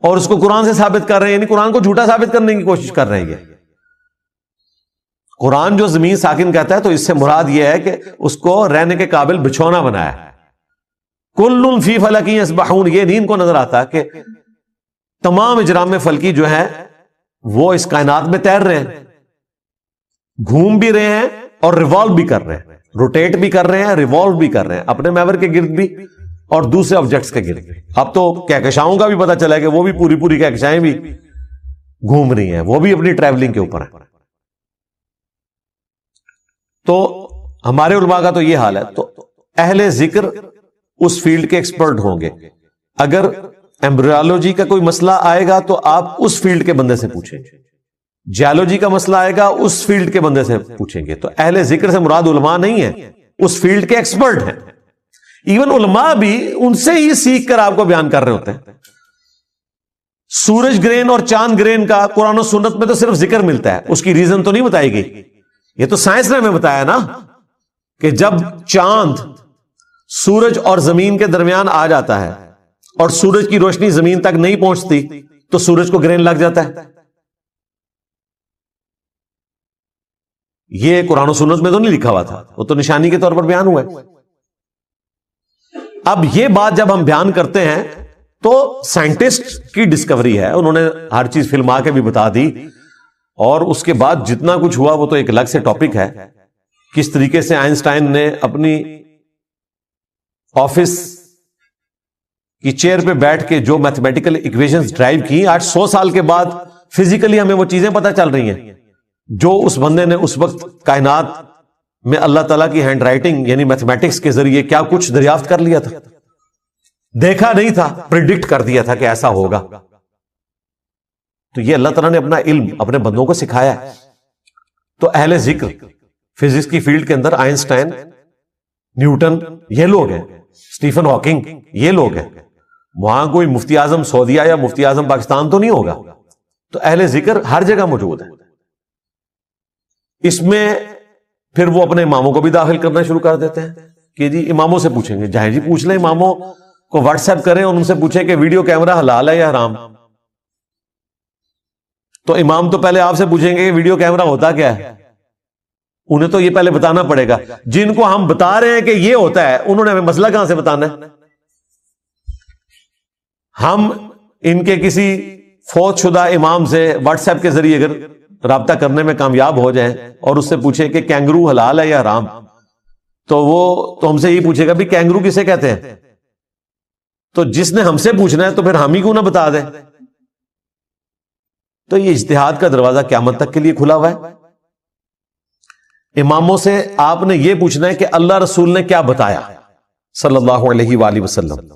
اور اس کو قرآن سے ثابت کر رہے ہیں، یعنی قرآن کو جھوٹا ثابت کرنے کی کوشش کر رہے ہیں. قرآن جو زمین ساکن کہتا ہے تو اس سے مراد یہ ہے کہ اس کو رہنے کے قابل بچھونا بنایا ہے. کل فی فلک یسبحون، یہ نہیں ان کو نظر آتا کہ تمام اجرام فلکی جو ہے وہ اس کائنات میں تیر رہے ہیں، گھوم بھی رہے ہیں اور ریوالو بھی کر رہے ہیں، روٹیٹ بھی کر رہے ہیں، ریوالو بھی کر رہے ہیں اپنے محور کے گرد بھی اور دوسرے آبجیکٹس کے گرد. اب تو کہکشاؤں کا بھی پتہ چلا ہے کہ وہ بھی پوری کہکشائیں بھی گھوم رہی ہیں، وہ بھی اپنی ٹریولنگ کے اوپر ہیں. تو ہمارے علماء کا تو یہ حال ہے. تو اہل ذکر اس فیلڈ کے ایکسپرٹ ہوں گے. اگر ایمبریولوجی کا کوئی مسئلہ آئے گا تو آپ اس فیلڈ کے بندے سے پوچھیں گے، جیولوجی کا مسئلہ آئے گا اس فیلڈ کے بندے سے پوچھیں گے. تو اہل ذکر سے مراد علماء نہیں ہے، اس فیلڈ کے ایکسپرٹ ہیں. ایون علماء بھی ان سے ہی سیکھ کر آپ کو بیان کر رہے ہوتے ہیں. سورج گرہن اور چاند گرہن کا قرآن و سنت میں تو صرف ذکر ملتا ہے، اس کی ریزن تو نہیں بتائی گئی. یہ تو سائنس نے ہمیں بتایا نا کہ جب چاند سورج اور زمین کے درمیان آ جاتا ہے اور سورج کی روشنی زمین تک نہیں پہنچتی تو سورج کو گرہن لگ جاتا ہے. یہ قرآن و سنت میں تو نہیں لکھا ہوا تھا، وہ تو نشانی کے طور پر بیان ہوا ہے. اب یہ بات جب ہم بیان کرتے ہیں تو سائنٹسٹ کی ڈسکوری ہے، انہوں نے ہر چیز فلما کے بھی بتا دی، اور اس کے بعد جتنا کچھ ہوا وہ تو ایک الگ سے ٹاپک ہے. کس طریقے سے آئنسٹائن نے اپنی آفس کی چیئر پہ بیٹھ کے جو میتھمیٹیکل ایکویشنز ڈرائیو کی، آج 100 سال کے بعد فزیکلی ہمیں وہ چیزیں پتہ چل رہی ہیں جو اس بندے نے اس وقت کائنات میں اللہ تعالیٰ کی ہینڈ رائٹنگ یعنی میتھمیٹکس کے ذریعے کیا کچھ دریافت کر لیا تھا. دیکھا نہیں تھا، پریڈکٹ کر دیا تھا کہ ایسا ہوگا. تو یہ اللہ تعالیٰ نے اپنا علم اپنے بندوں کو سکھایا ہے. تو اہل ذکر فزکس کی فیلڈ کے اندر آئنسٹائن، نیوٹن، یہ لوگ ہیں، اسٹیفن ہاکنگ، یہ لوگ ہیں. وہاں کوئی مفتی اعظم سعودیہ یا مفتی اعظم پاکستان تو نہیں ہوگا. تو اہل ذکر ہر جگہ موجود ہے. اس میں پھر وہ اپنے اماموں کو بھی داخل کرنا شروع کر دیتے ہیں کہ جی اماموں سے پوچھیں گے. جہاں جی پوچھ لیں، اماموں کو واٹس ایپ کریں اور ان سے پوچھیں کہ ویڈیو کیمرہ حلال ہے یا حرام. تو امام تو پہلے آپ سے پوچھیں گے کہ ویڈیو کیمرہ ہوتا کیا ہے. انہیں تو یہ پہلے بتانا پڑے گا. جن کو ہم بتا رہے ہیں کہ یہ ہوتا ہے، انہوں نے ہمیں مسئلہ کہاں سے بتانا ہے؟ ہم ان کے کسی فوت شدہ امام سے واٹس ایپ کے ذریعے اگر رابطہ کرنے میں کامیاب ہو جائیں اور اس سے پوچھیں کہ کینگرو حلال ہے یا حرام، تو وہ تو ہم سے یہ پوچھے گا بھی کینگرو کسے کہتے ہیں. تو جس نے ہم سے پوچھنا ہے تو پھر ہم ہی کیوں نہ بتا دیں. تو یہ اجتہاد کا دروازہ قیامت تک کے لیے کھلا ہوا ہے. اماموں سے آپ نے یہ پوچھنا ہے کہ اللہ رسول نے کیا بتایا صلی اللہ علیہ وآلہ وسلم.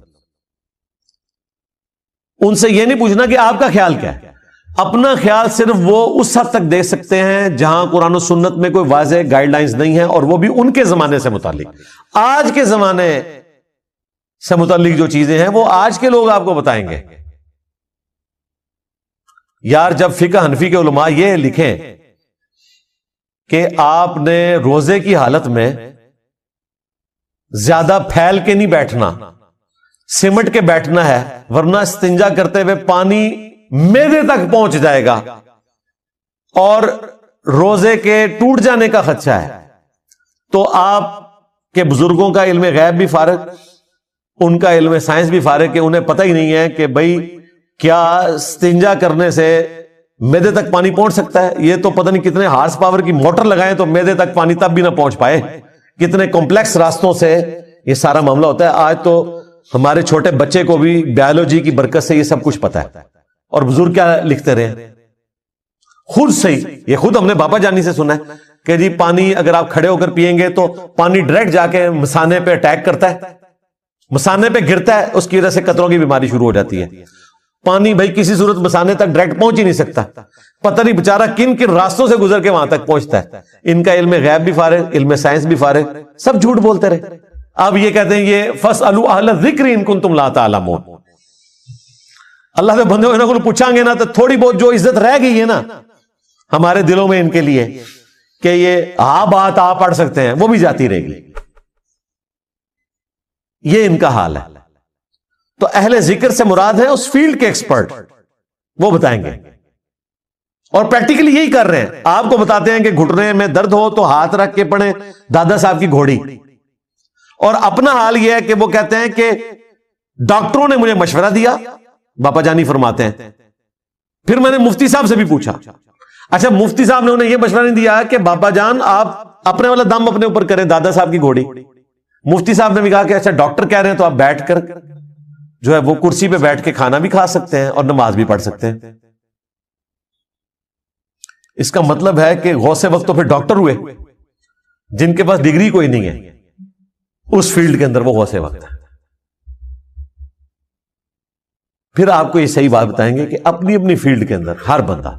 ان سے یہ نہیں پوچھنا کہ آپ کا خیال کیا ہے. اپنا خیال صرف وہ اس حد تک دے سکتے ہیں جہاں قرآن و سنت میں کوئی واضح گائیڈ لائنز نہیں ہے، اور وہ بھی ان کے زمانے سے متعلق. آج کے زمانے سے متعلق جو چیزیں ہیں وہ آج کے لوگ آپ کو بتائیں گے. یار جب فقہ حنفی کے علماء یہ لکھیں کہ آپ نے روزے کی حالت میں زیادہ پھیل کے نہیں بیٹھنا، سمٹ کے بیٹھنا ہے، ورنہ استنجا کرتے ہوئے پانی معدے تک پہنچ جائے گا اور روزے کے ٹوٹ جانے کا خدشہ ہے، تو آپ کے بزرگوں کا علم غیب بھی فارغ، ان کا علم سائنس بھی فارغ، کہ انہیں پتہ ہی نہیں ہے کہ بھئی کیا استنجا کرنے سے معدے تک پانی پہنچ سکتا ہے. یہ تو پتہ نہیں کتنے ہارس پاور کی موٹر لگائیں تو معدے تک پانی تب بھی نہ پہنچ پائے. کتنے کمپلیکس راستوں سے یہ سارا معاملہ ہوتا ہے. آج تو ہمارے چھوٹے بچے کو بھی بایولوجی کی برکت سے یہ سب کچھ پتا ہے. اور بزرگ کیا لکھتے رہے خود سے ہی، یہ خود ہم نے بابا جانی سے سنا ہے کہ جی پانی اگر آپ کھڑے ہو کر پیئیں گے تو پانی ڈائریکٹ جا کے مثانے پہ اٹیک کرتا ہے، مثانے پہ گرتا ہے، اس کی وجہ سے قطروں کی بیماری شروع ہو جاتی ہے. پانی بھائی کسی صورت مثانے تک ڈائریکٹ پہنچ ہی نہیں سکتا. پتہ نہیں بیچارہ کن کن راستوں سے گزر کے وہاں تک پہنچتا ہے. ان کا علم غیب بھی فارغ، علم سائنس بھی فارغ، سب جھوٹ بولتے رہے. اب یہ کہتے ہیں یہ فَاسْأَلُوا أَهْلَ الذِّكْرِ إِن كُنتُمْ لَا تَعْلَمُونَ. اللہ سے بندے انہوں کو پوچھیں گے نا تو تھوڑی بہت جو عزت رہ گئی ہے نا ہمارے دلوں میں ان کے لیے کہ یہ بات آپ پڑھ سکتے ہیں، وہ بھی جاتی رہے گی. یہ ان کا حال ہے. تو اہل ذکر سے مراد ہے اس فیلڈ کے ایکسپرٹ، وہ بتائیں گے. اور پریکٹیکلی یہی کر رہے ہیں. آپ کو بتاتے ہیں کہ گھٹنے میں درد ہو تو ہاتھ رکھ کے پڑھیں دادا صاحب کی گھوڑی. اور اپنا حال یہ ہے کہ وہ کہتے ہیں کہ ڈاکٹروں نے مجھے مشورہ دیا، باپا جانی فرماتے ہیں، پھر میں نے مفتی صاحب سے بھی پوچھا. اچھا مفتی صاحب نے انہیں یہ مشورہ نہیں دیا کہ باپا جان آپ اپنے والا دم اپنے اوپر کریں دادا صاحب کی گھوڑی. مفتی صاحب نے بھی کہا کہ اچھا ڈاکٹر کہہ رہے ہیں تو آپ بیٹھ کر جو ہے وہ کرسی پہ بیٹھ کے کھانا بھی کھا سکتے ہیں اور نماز بھی پڑھ سکتے ہیں. اس کا مطلب ہے کہ غوث وقت تو پھر ڈاکٹر ہوئے، جن کے پاس ڈگری کوئی نہیں ہے اس فیلڈ کے اندر وہ غوث وقت ہے. پھر آپ کو یہ صحیح بات بتائیں گے کہ اپنی اپنی فیلڈ کے اندر ہر بندہ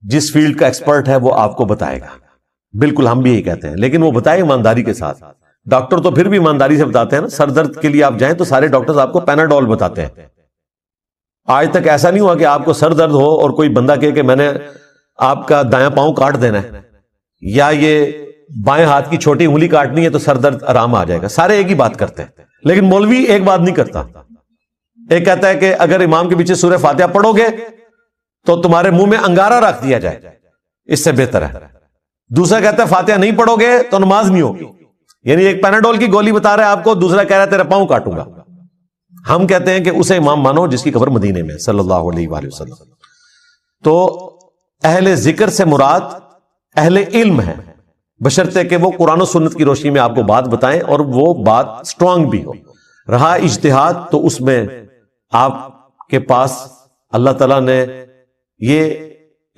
جس فیلڈ کا ایکسپرٹ ہے وہ آپ کو بتائے گا. بالکل ہم بھی یہی کہتے ہیں، لیکن وہ بتائے ایمانداری کے ساتھ. ڈاکٹر تو پھر بھی ایمانداری سے بتاتے ہیں نا. سر درد کے لیے آپ جائیں تو سارے ڈاکٹرز آپ کو پیناڈول بتاتے ہیں. آج تک ایسا نہیں ہوا کہ آپ کو سر درد ہو اور کوئی بندہ کہے کہ میں نے آپ کا دایاں پاؤں کاٹ دینا ہے یا یہ بائیں ہاتھ کی چھوٹی انگلی کاٹنی ہے تو سر درد آرام آ جائے گا. سارے ایک ہی بات کرتے ہیں، لیکن مولوی ایک بات نہیں کرتا. ایک کہتا ہے کہ اگر امام کے پیچھے سورہ فاتحہ پڑھو گے تو تمہارے منہ میں انگارہ رکھ دیا جائے، اس سے بہتر ہے. دوسرا کہتا ہے فاتحہ نہیں پڑھو گے تو نماز نہیں ہوگی. یعنی ایک پیناڈول کی گولی بتا رہا ہے آپ کو، دوسرا کہہ رہا ہے تیرا پاؤں کاٹوں گا. ہم کہتے ہیں کہ اسے امام مانو جس کی قبر مدینے میں صلی اللہ علیہ وآلہ وسلم. تو اہل ذکر سے مراد اہل علم ہے، بشرطے کہ وہ قرآن و سنت کی روشنی میں آپ کو بات بتائیں اور وہ بات سٹرونگ بھی ہو. رہا اجتہاد تو اس میں آپ کے پاس اللہ تعالیٰ نے یہ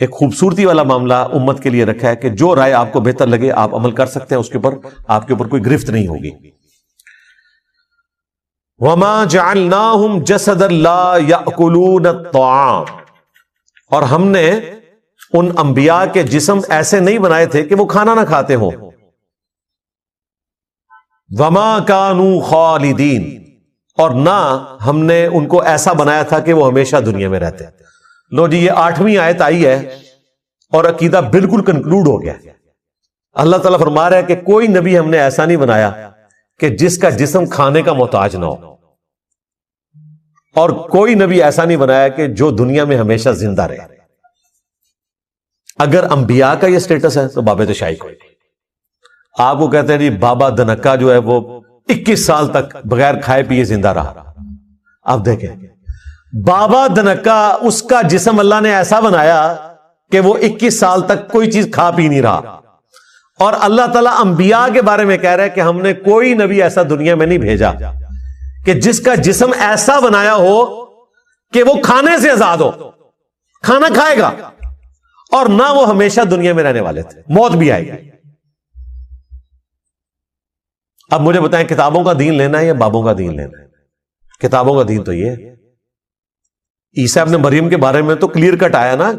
ایک خوبصورتی والا معاملہ امت کے لیے رکھا ہے کہ جو رائے آپ کو بہتر لگے آپ عمل کر سکتے ہیں، اس کے اوپر آپ کے اوپر کوئی گرفت نہیں ہوگی. وَمَا جَعَلْنَاهُمْ جَسَدًا لَا يَأْكُلُونَ الطَّعَامَ. اور ہم نے ان انبیاء کے جسم ایسے نہیں بنائے تھے کہ وہ کھانا نہ کھاتے ہوں. وما كانوا خالدین، اور نہ ہم نے ان کو ایسا بنایا تھا کہ وہ ہمیشہ دنیا میں رہتے. لو جی، یہ 8ویں آیت آئی ہے اور عقیدہ بالکل کنکلوڈ ہو گیا. اللہ تعالیٰ فرما رہا ہے کہ کوئی نبی ہم نے ایسا نہیں بنایا کہ جس کا جسم کھانے کا محتاج نہ ہو، اور کوئی نبی ایسا نہیں بنایا کہ جو دنیا میں ہمیشہ زندہ رہے. اگر انبیاء کا یہ سٹیٹس ہے تو باب تشائی کوئی نہیں. آپ کو کہتے ہیں جی بابا دنکا جو ہے وہ 21 سال تک بغیر کھائے پیے زندہ رہا. آپ دیکھیں، بابا دنکا، اس کا جسم اللہ نے ایسا بنایا کہ وہ 21 سال تک کوئی چیز کھا پی نہیں رہا. اور اللہ تعالیٰ انبیاء کے بارے میں کہہ رہا ہے کہ ہم نے کوئی نبی ایسا دنیا میں نہیں بھیجا کہ جس کا جسم ایسا بنایا ہو کہ وہ کھانے سے آزاد ہو، کھانا کھائے گا، اور نہ وہ ہمیشہ دنیا میں رہنے والے تھے، موت بھی آئے گی. اب مجھے بتائیں، کتابوں کا دین لینا ہے یا بابوں کا دین لینا ہے؟ کتابوں کا دین تو یہ ہے. عیسیٰ ابن مریم کے بارے میں تو کلیئر کٹ آیا نا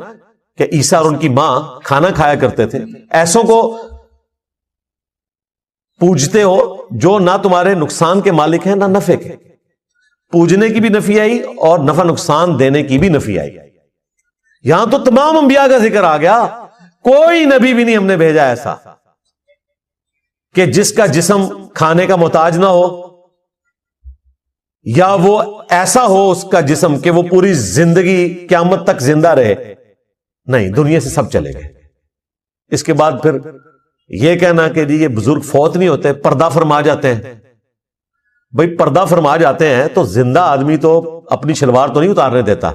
کہ عیسیٰ اور ان کی ماں کھانا کھایا کرتے تھے. ایسوں کو پوجتے ہو جو نہ تمہارے نقصان کے مالک ہیں نہ نفع کے. پوجنے کی بھی نفی آئی اور نفع نقصان دینے کی بھی نفی آئی. یہاں تو تمام انبیاء کا ذکر آ گیا. کوئی نبی بھی نہیں ہم نے بھیجا ایسا کہ جس کا جسم کھانے کا محتاج نہ ہو، یا وہ ایسا ہو اس کا جسم کہ وہ پوری زندگی قیامت تک زندہ رہے. نہیں، دنیا سے سب چلے گئے. اس کے بعد پھر یہ کہنا کہ جی یہ بزرگ فوت نہیں ہوتے، پردہ فرما جاتے ہیں. بھئی پردہ فرما جاتے ہیں تو زندہ آدمی تو اپنی شلوار تو نہیں اتارنے دیتا.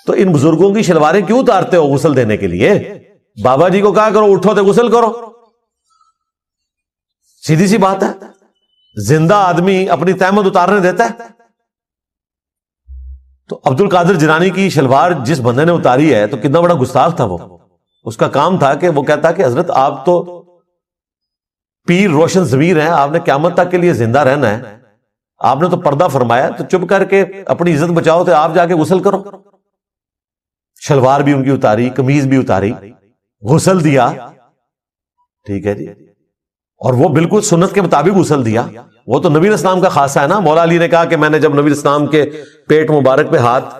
تو ان بزرگوں کی شلواریں کیوں اتارتے ہو غسل دینے کے لیے؟ بابا جی کو کہا کرو اٹھو تو غسل کرو. سیدھی سی بات ہے. زندہ آدمی اپنی تہمت اتارنے دیتا ہے؟ تو عبد القادر جیلانی کی شلوار جس بندے نے اتاری ہے تو کتنا بڑا گستاخ تھا وہ. اس کا کام تھا کہ وہ کہتا کہ حضرت آپ تو پیر روشن ضمیر ہیں، آپ نے قیامت تک کے لیے زندہ رہنا ہے، آپ نے تو پردہ فرمایا، تو چپ کر کے اپنی عزت بچاؤ تو آپ جا کے غسل کرو. شلوار بھی ان کی اتاری، قمیض بھی اتاری، غسل دیا. ٹھیک ہے جی، اور وہ بالکل سنت کے مطابق غسل دیا. وہ تو نبی اسلام کا خاصہ ہے نا. مولا علی نے کہا کہ میں نے جب نبی اسلام کے پیٹ مبارک پہ ہاتھ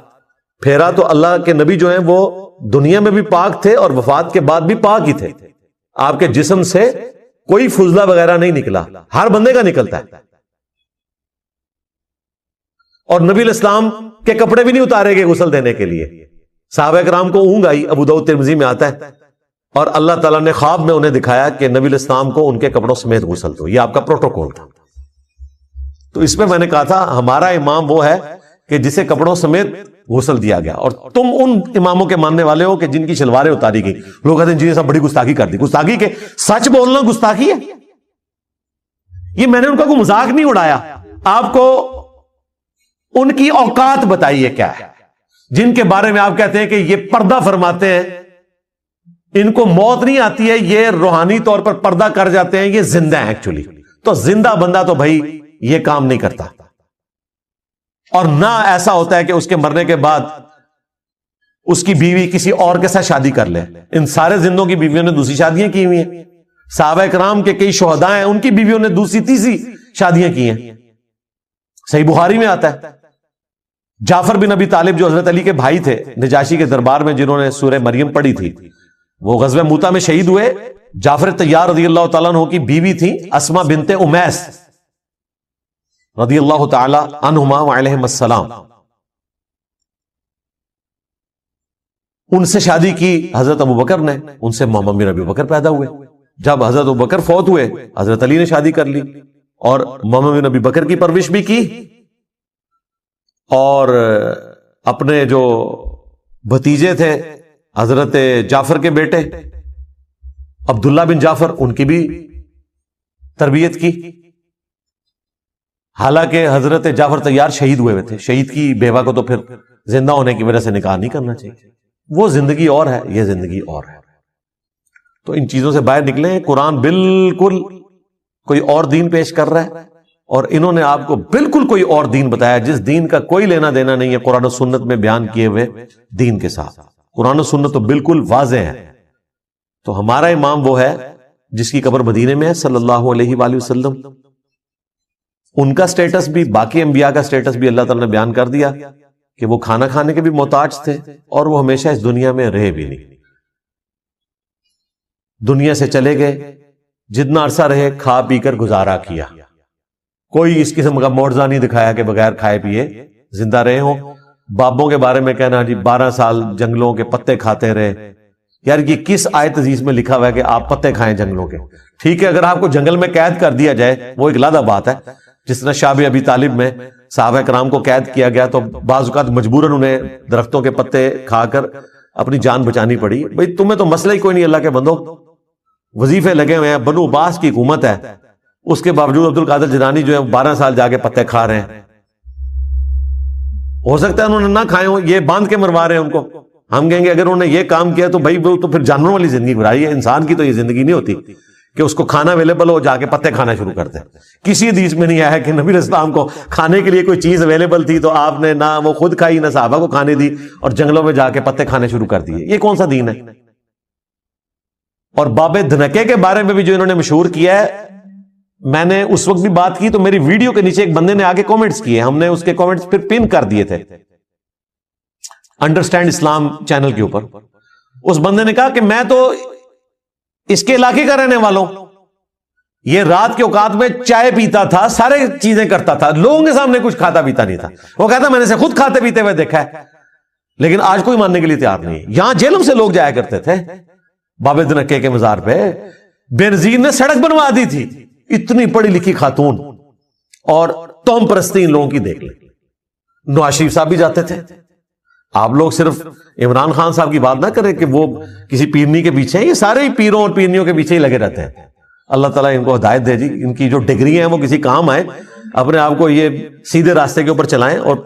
پھیرا تو اللہ کے نبی جو ہیں وہ دنیا میں بھی پاک تھے اور وفات کے بعد بھی پاک ہی تھے. آپ کے جسم سے کوئی فضلہ وغیرہ نہیں نکلا، ہر بندے کا نکلتا ہے. اور نبی الاسلام کے کپڑے بھی نہیں اتارے گئے غسل دینے کے لیے. صحابہ کرام کو اونگ آئی، ابو داؤد ترمذی میں آتا ہے، اور اللہ تعالیٰ نے خواب میں انہیں دکھایا کہ نبی الاسلام کو ان کے کپڑوں سمیت غسل دو. یہ آپ کا پروٹوکول تھا. تو اس میں نے کہا تھا ہمارا امام وہ ہے کہ جسے کپڑوں سمیت غسل دیا گیا، اور تم ان اماموں کے ماننے والے ہو کہ جن کی شلواریں اتاری گئی. لوگ کہتے ہیں جی سب بڑی گستاخی کر دی. گستاخی کے سچ بولنا گستاخی ہے؟ یہ میں نے ان کا کوئی مذاق نہیں اڑایا. آپ کو ان کی اوقات بتائیے کیا ہے جن کے بارے میں آپ کہتے ہیں کہ یہ پردہ فرماتے ہیں، ان کو موت نہیں آتی ہے، یہ روحانی طور پر پردہ کر جاتے ہیں، یہ زندہ ہیں ایکچولی. تو زندہ بندہ تو بھائی یہ کام نہیں کرتا. اور نہ ایسا ہوتا ہے کہ اس کے مرنے کے بعد اس کی بیوی کسی اور کے ساتھ شادی کر لے. ان سارے زندوں کی بیویوں نے دوسری شادیاں کی ہوئی ہیں. صحابہ کرام کے کئی شہداء ہیں، ان کی بیویوں نے دوسری تیسری شادیاں کی ہیں. صحیح بخاری میں آتا ہے جعفر بن ابی طالب جو حضرت علی کے بھائی تھے نجاشی کے دربار میں، جنہوں نے سورہ مریم پڑھی تھی، وہ غزوہ موتا میں شہید ہوئے. جعفر طیار رضی اللہ تعالیٰ عنہ کی بیوی تھی اسما بنت امیس رضی اللہ تعالی عنہما وعلیہم السلام. ان سے شادی کی حضرت ابو بکر نے، ان سے محمد بن ابی بکر پیدا ہوئے. جب حضرت ابو بکر فوت ہوئے حضرت علی نے شادی کر لی اور محمد بن ابی بکر کی پرورش بھی کی، اور اپنے جو بھتیجے تھے حضرت جعفر کے بیٹے عبداللہ بن جعفر، ان کی بھی تربیت کی. حالانکہ حضرت جعفر طیار شہید ہوئے تھے. شہید کی بیوہ کو تو پھر زندہ ہونے کی وجہ سے نکاح نہیں کرنا چاہیے. وہ زندگی اور ہے، یہ زندگی اور ہے. تو ان چیزوں سے باہر نکلیں. قرآن بالکل کوئی اور دین پیش کر رہا ہے، اور انہوں نے آپ کو بالکل کوئی اور دین بتایا جس دین کا کوئی لینا دینا نہیں ہے قرآن و سنت میں بیان کیے ہوئے دین کے ساتھ. قرآن و سنت تو بالکل واضح ہے. تو ہمارا امام وہ ہے جس کی قبر مدینے میں ہے صلی اللہ علیہ وآلہ وسلم. ان کا سٹیٹس بھی، باقی انبیاء کا سٹیٹس بھی اللہ تعالیٰ نے بیان کر دیا کہ وہ کھانا کھانے کے بھی محتاج تھے اور وہ ہمیشہ اس دنیا میں رہے بھی نہیں. دنیا سے چلے گئے، جتنا عرصہ رہے کھا پی کر گزارا کیا. کوئی اس قسم کا معجزہ نہیں دکھایا کہ بغیر کھائے پیے زندہ رہے ہوں. بابوں کے بارے میں کہنا جی 12 سال جنگلوں کے پتے کھاتے رہے. یار یہ کس آیت عزیز میں لکھا ہوا ہے کہ آپ پتے کھائیں جنگلوں کے؟ ٹھیک ہے اگر آپ کو جنگل میں قید کر دیا جائے وہ ایک علیحدہ بات ہے. جس طرح شعب ابی طالب میں صحابہ کرام کو قید کیا گیا تو بعض اوقات مجبوراً انہیں درختوں کے پتے کھا کر اپنی جان بچانی پڑی. بھئی تمہیں تو مسئلہ ہی کوئی نہیں اللہ کے بندو، وظیفے لگے ہوئے ہیں، بنو عباس کی حکومت ہے، اس کے باوجود عبد القادر جیلانی جو ہے 12 سال جا کے پتے کھا رہے ہیں. ہو سکتا ہے انہوں نے نہ کھائے ہوں، یہ باندھ کے مروا رہے ہیں ان کو. ہم کہیں گے اگر انہوں نے یہ کام کیا تو بھائی وہ تو پھر جانوروں والی زندگی گزاری ہے. انسان کی تو یہ زندگی نہیں ہوتی کہ اس کو کھانا اویلیبل ہو جا کے پتے کھانا شروع کرتے ہیں. کسی حدیث میں نہیں آیا کہ نبی علیہ السلام کو کھانے کے لیے کوئی چیز اویلیبل تھی تو آپ نے نہ وہ خود کھائی نہ صحابہ کو کھانے دی اور جنگلوں میں جا کے پتے کھانے شروع کر دیے. یہ کون سا دین ہے؟ اور باب دھنکے کے بارے میں بھی جو انہوں نے مشہور کیا ہے، میں نے اس وقت بھی بات کی تو میری ویڈیو کے نیچے ایک بندے نے آگے کومنٹس کیے، ہم نے اس کے کومنٹس پھر پن کر دیے تھے انڈرسٹینڈ اسلام چینل کے اوپر. اس بندے نے کہا کہ میں تو اس کے علاقے کا رہنے والوں، یہ رات کے اوقات میں چائے پیتا تھا، سارے چیزیں کرتا تھا، لوگوں کے سامنے کچھ کھاتا پیتا نہیں تھا. وہ کہتا میں نے اسے خود کھاتے پیتے ہوئے دیکھا ہے لیکن آج کوئی ماننے کے لیے تیار نہیں. یہاں جیلوں سے لوگ جایا کرتے تھے باب دھنکے کے مزار پہ. بے نظیر نے سڑک بنوا دی تھی، اتنی پڑھی لکھی خاتون، اور توہم پرستی ان لوگوں کی دیکھ لیں. نواز شریف صاحب بھی جاتے تھے. آپ لوگ صرف عمران خان صاحب کی بات نہ کریں کہ وہ کسی پیرنی کے پیچھے ہیں، یہ سارے ہی پیروں اور پیرنیوں کے پیچھے ہی لگے رہتے ہیں. اللہ تعالیٰ ان کو ہدایت دے جی، ان کی جو ڈگری ہیں وہ کسی کام آئے، اپنے آپ کو یہ سیدھے راستے کے اوپر چلائیں اور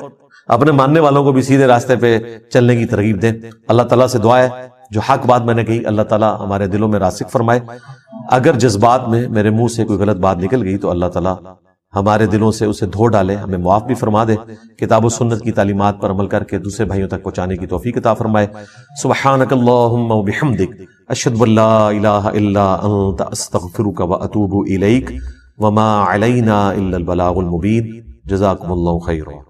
اپنے ماننے والوں کو بھی سیدھے راستے پہ چلنے کی ترغیب دیں. اللہ تعالیٰ سے دعا ہے جو حق بات میں نے کہی اللہ تعالیٰ ہمارے دلوں میں راسخ فرمائے. اگر جذبات میں میرے منہ سے کوئی غلط بات نکل گئی تو اللہ تعالیٰ ہمارے دلوں سے اسے دھو ڈالے، ہمیں معاف بھی فرما دے، کتاب و سنت کی تعلیمات پر عمل کر کے دوسرے بھائیوں تک پہنچانے کی توفیق عطا فرمائے. سبحانک اللہم و بحمدک، اشہد ان لا الہ الا انت، استغفرک و اتوب الیک، وما علینا الا البلاغ المبین. جزاکم اللہ خیرا.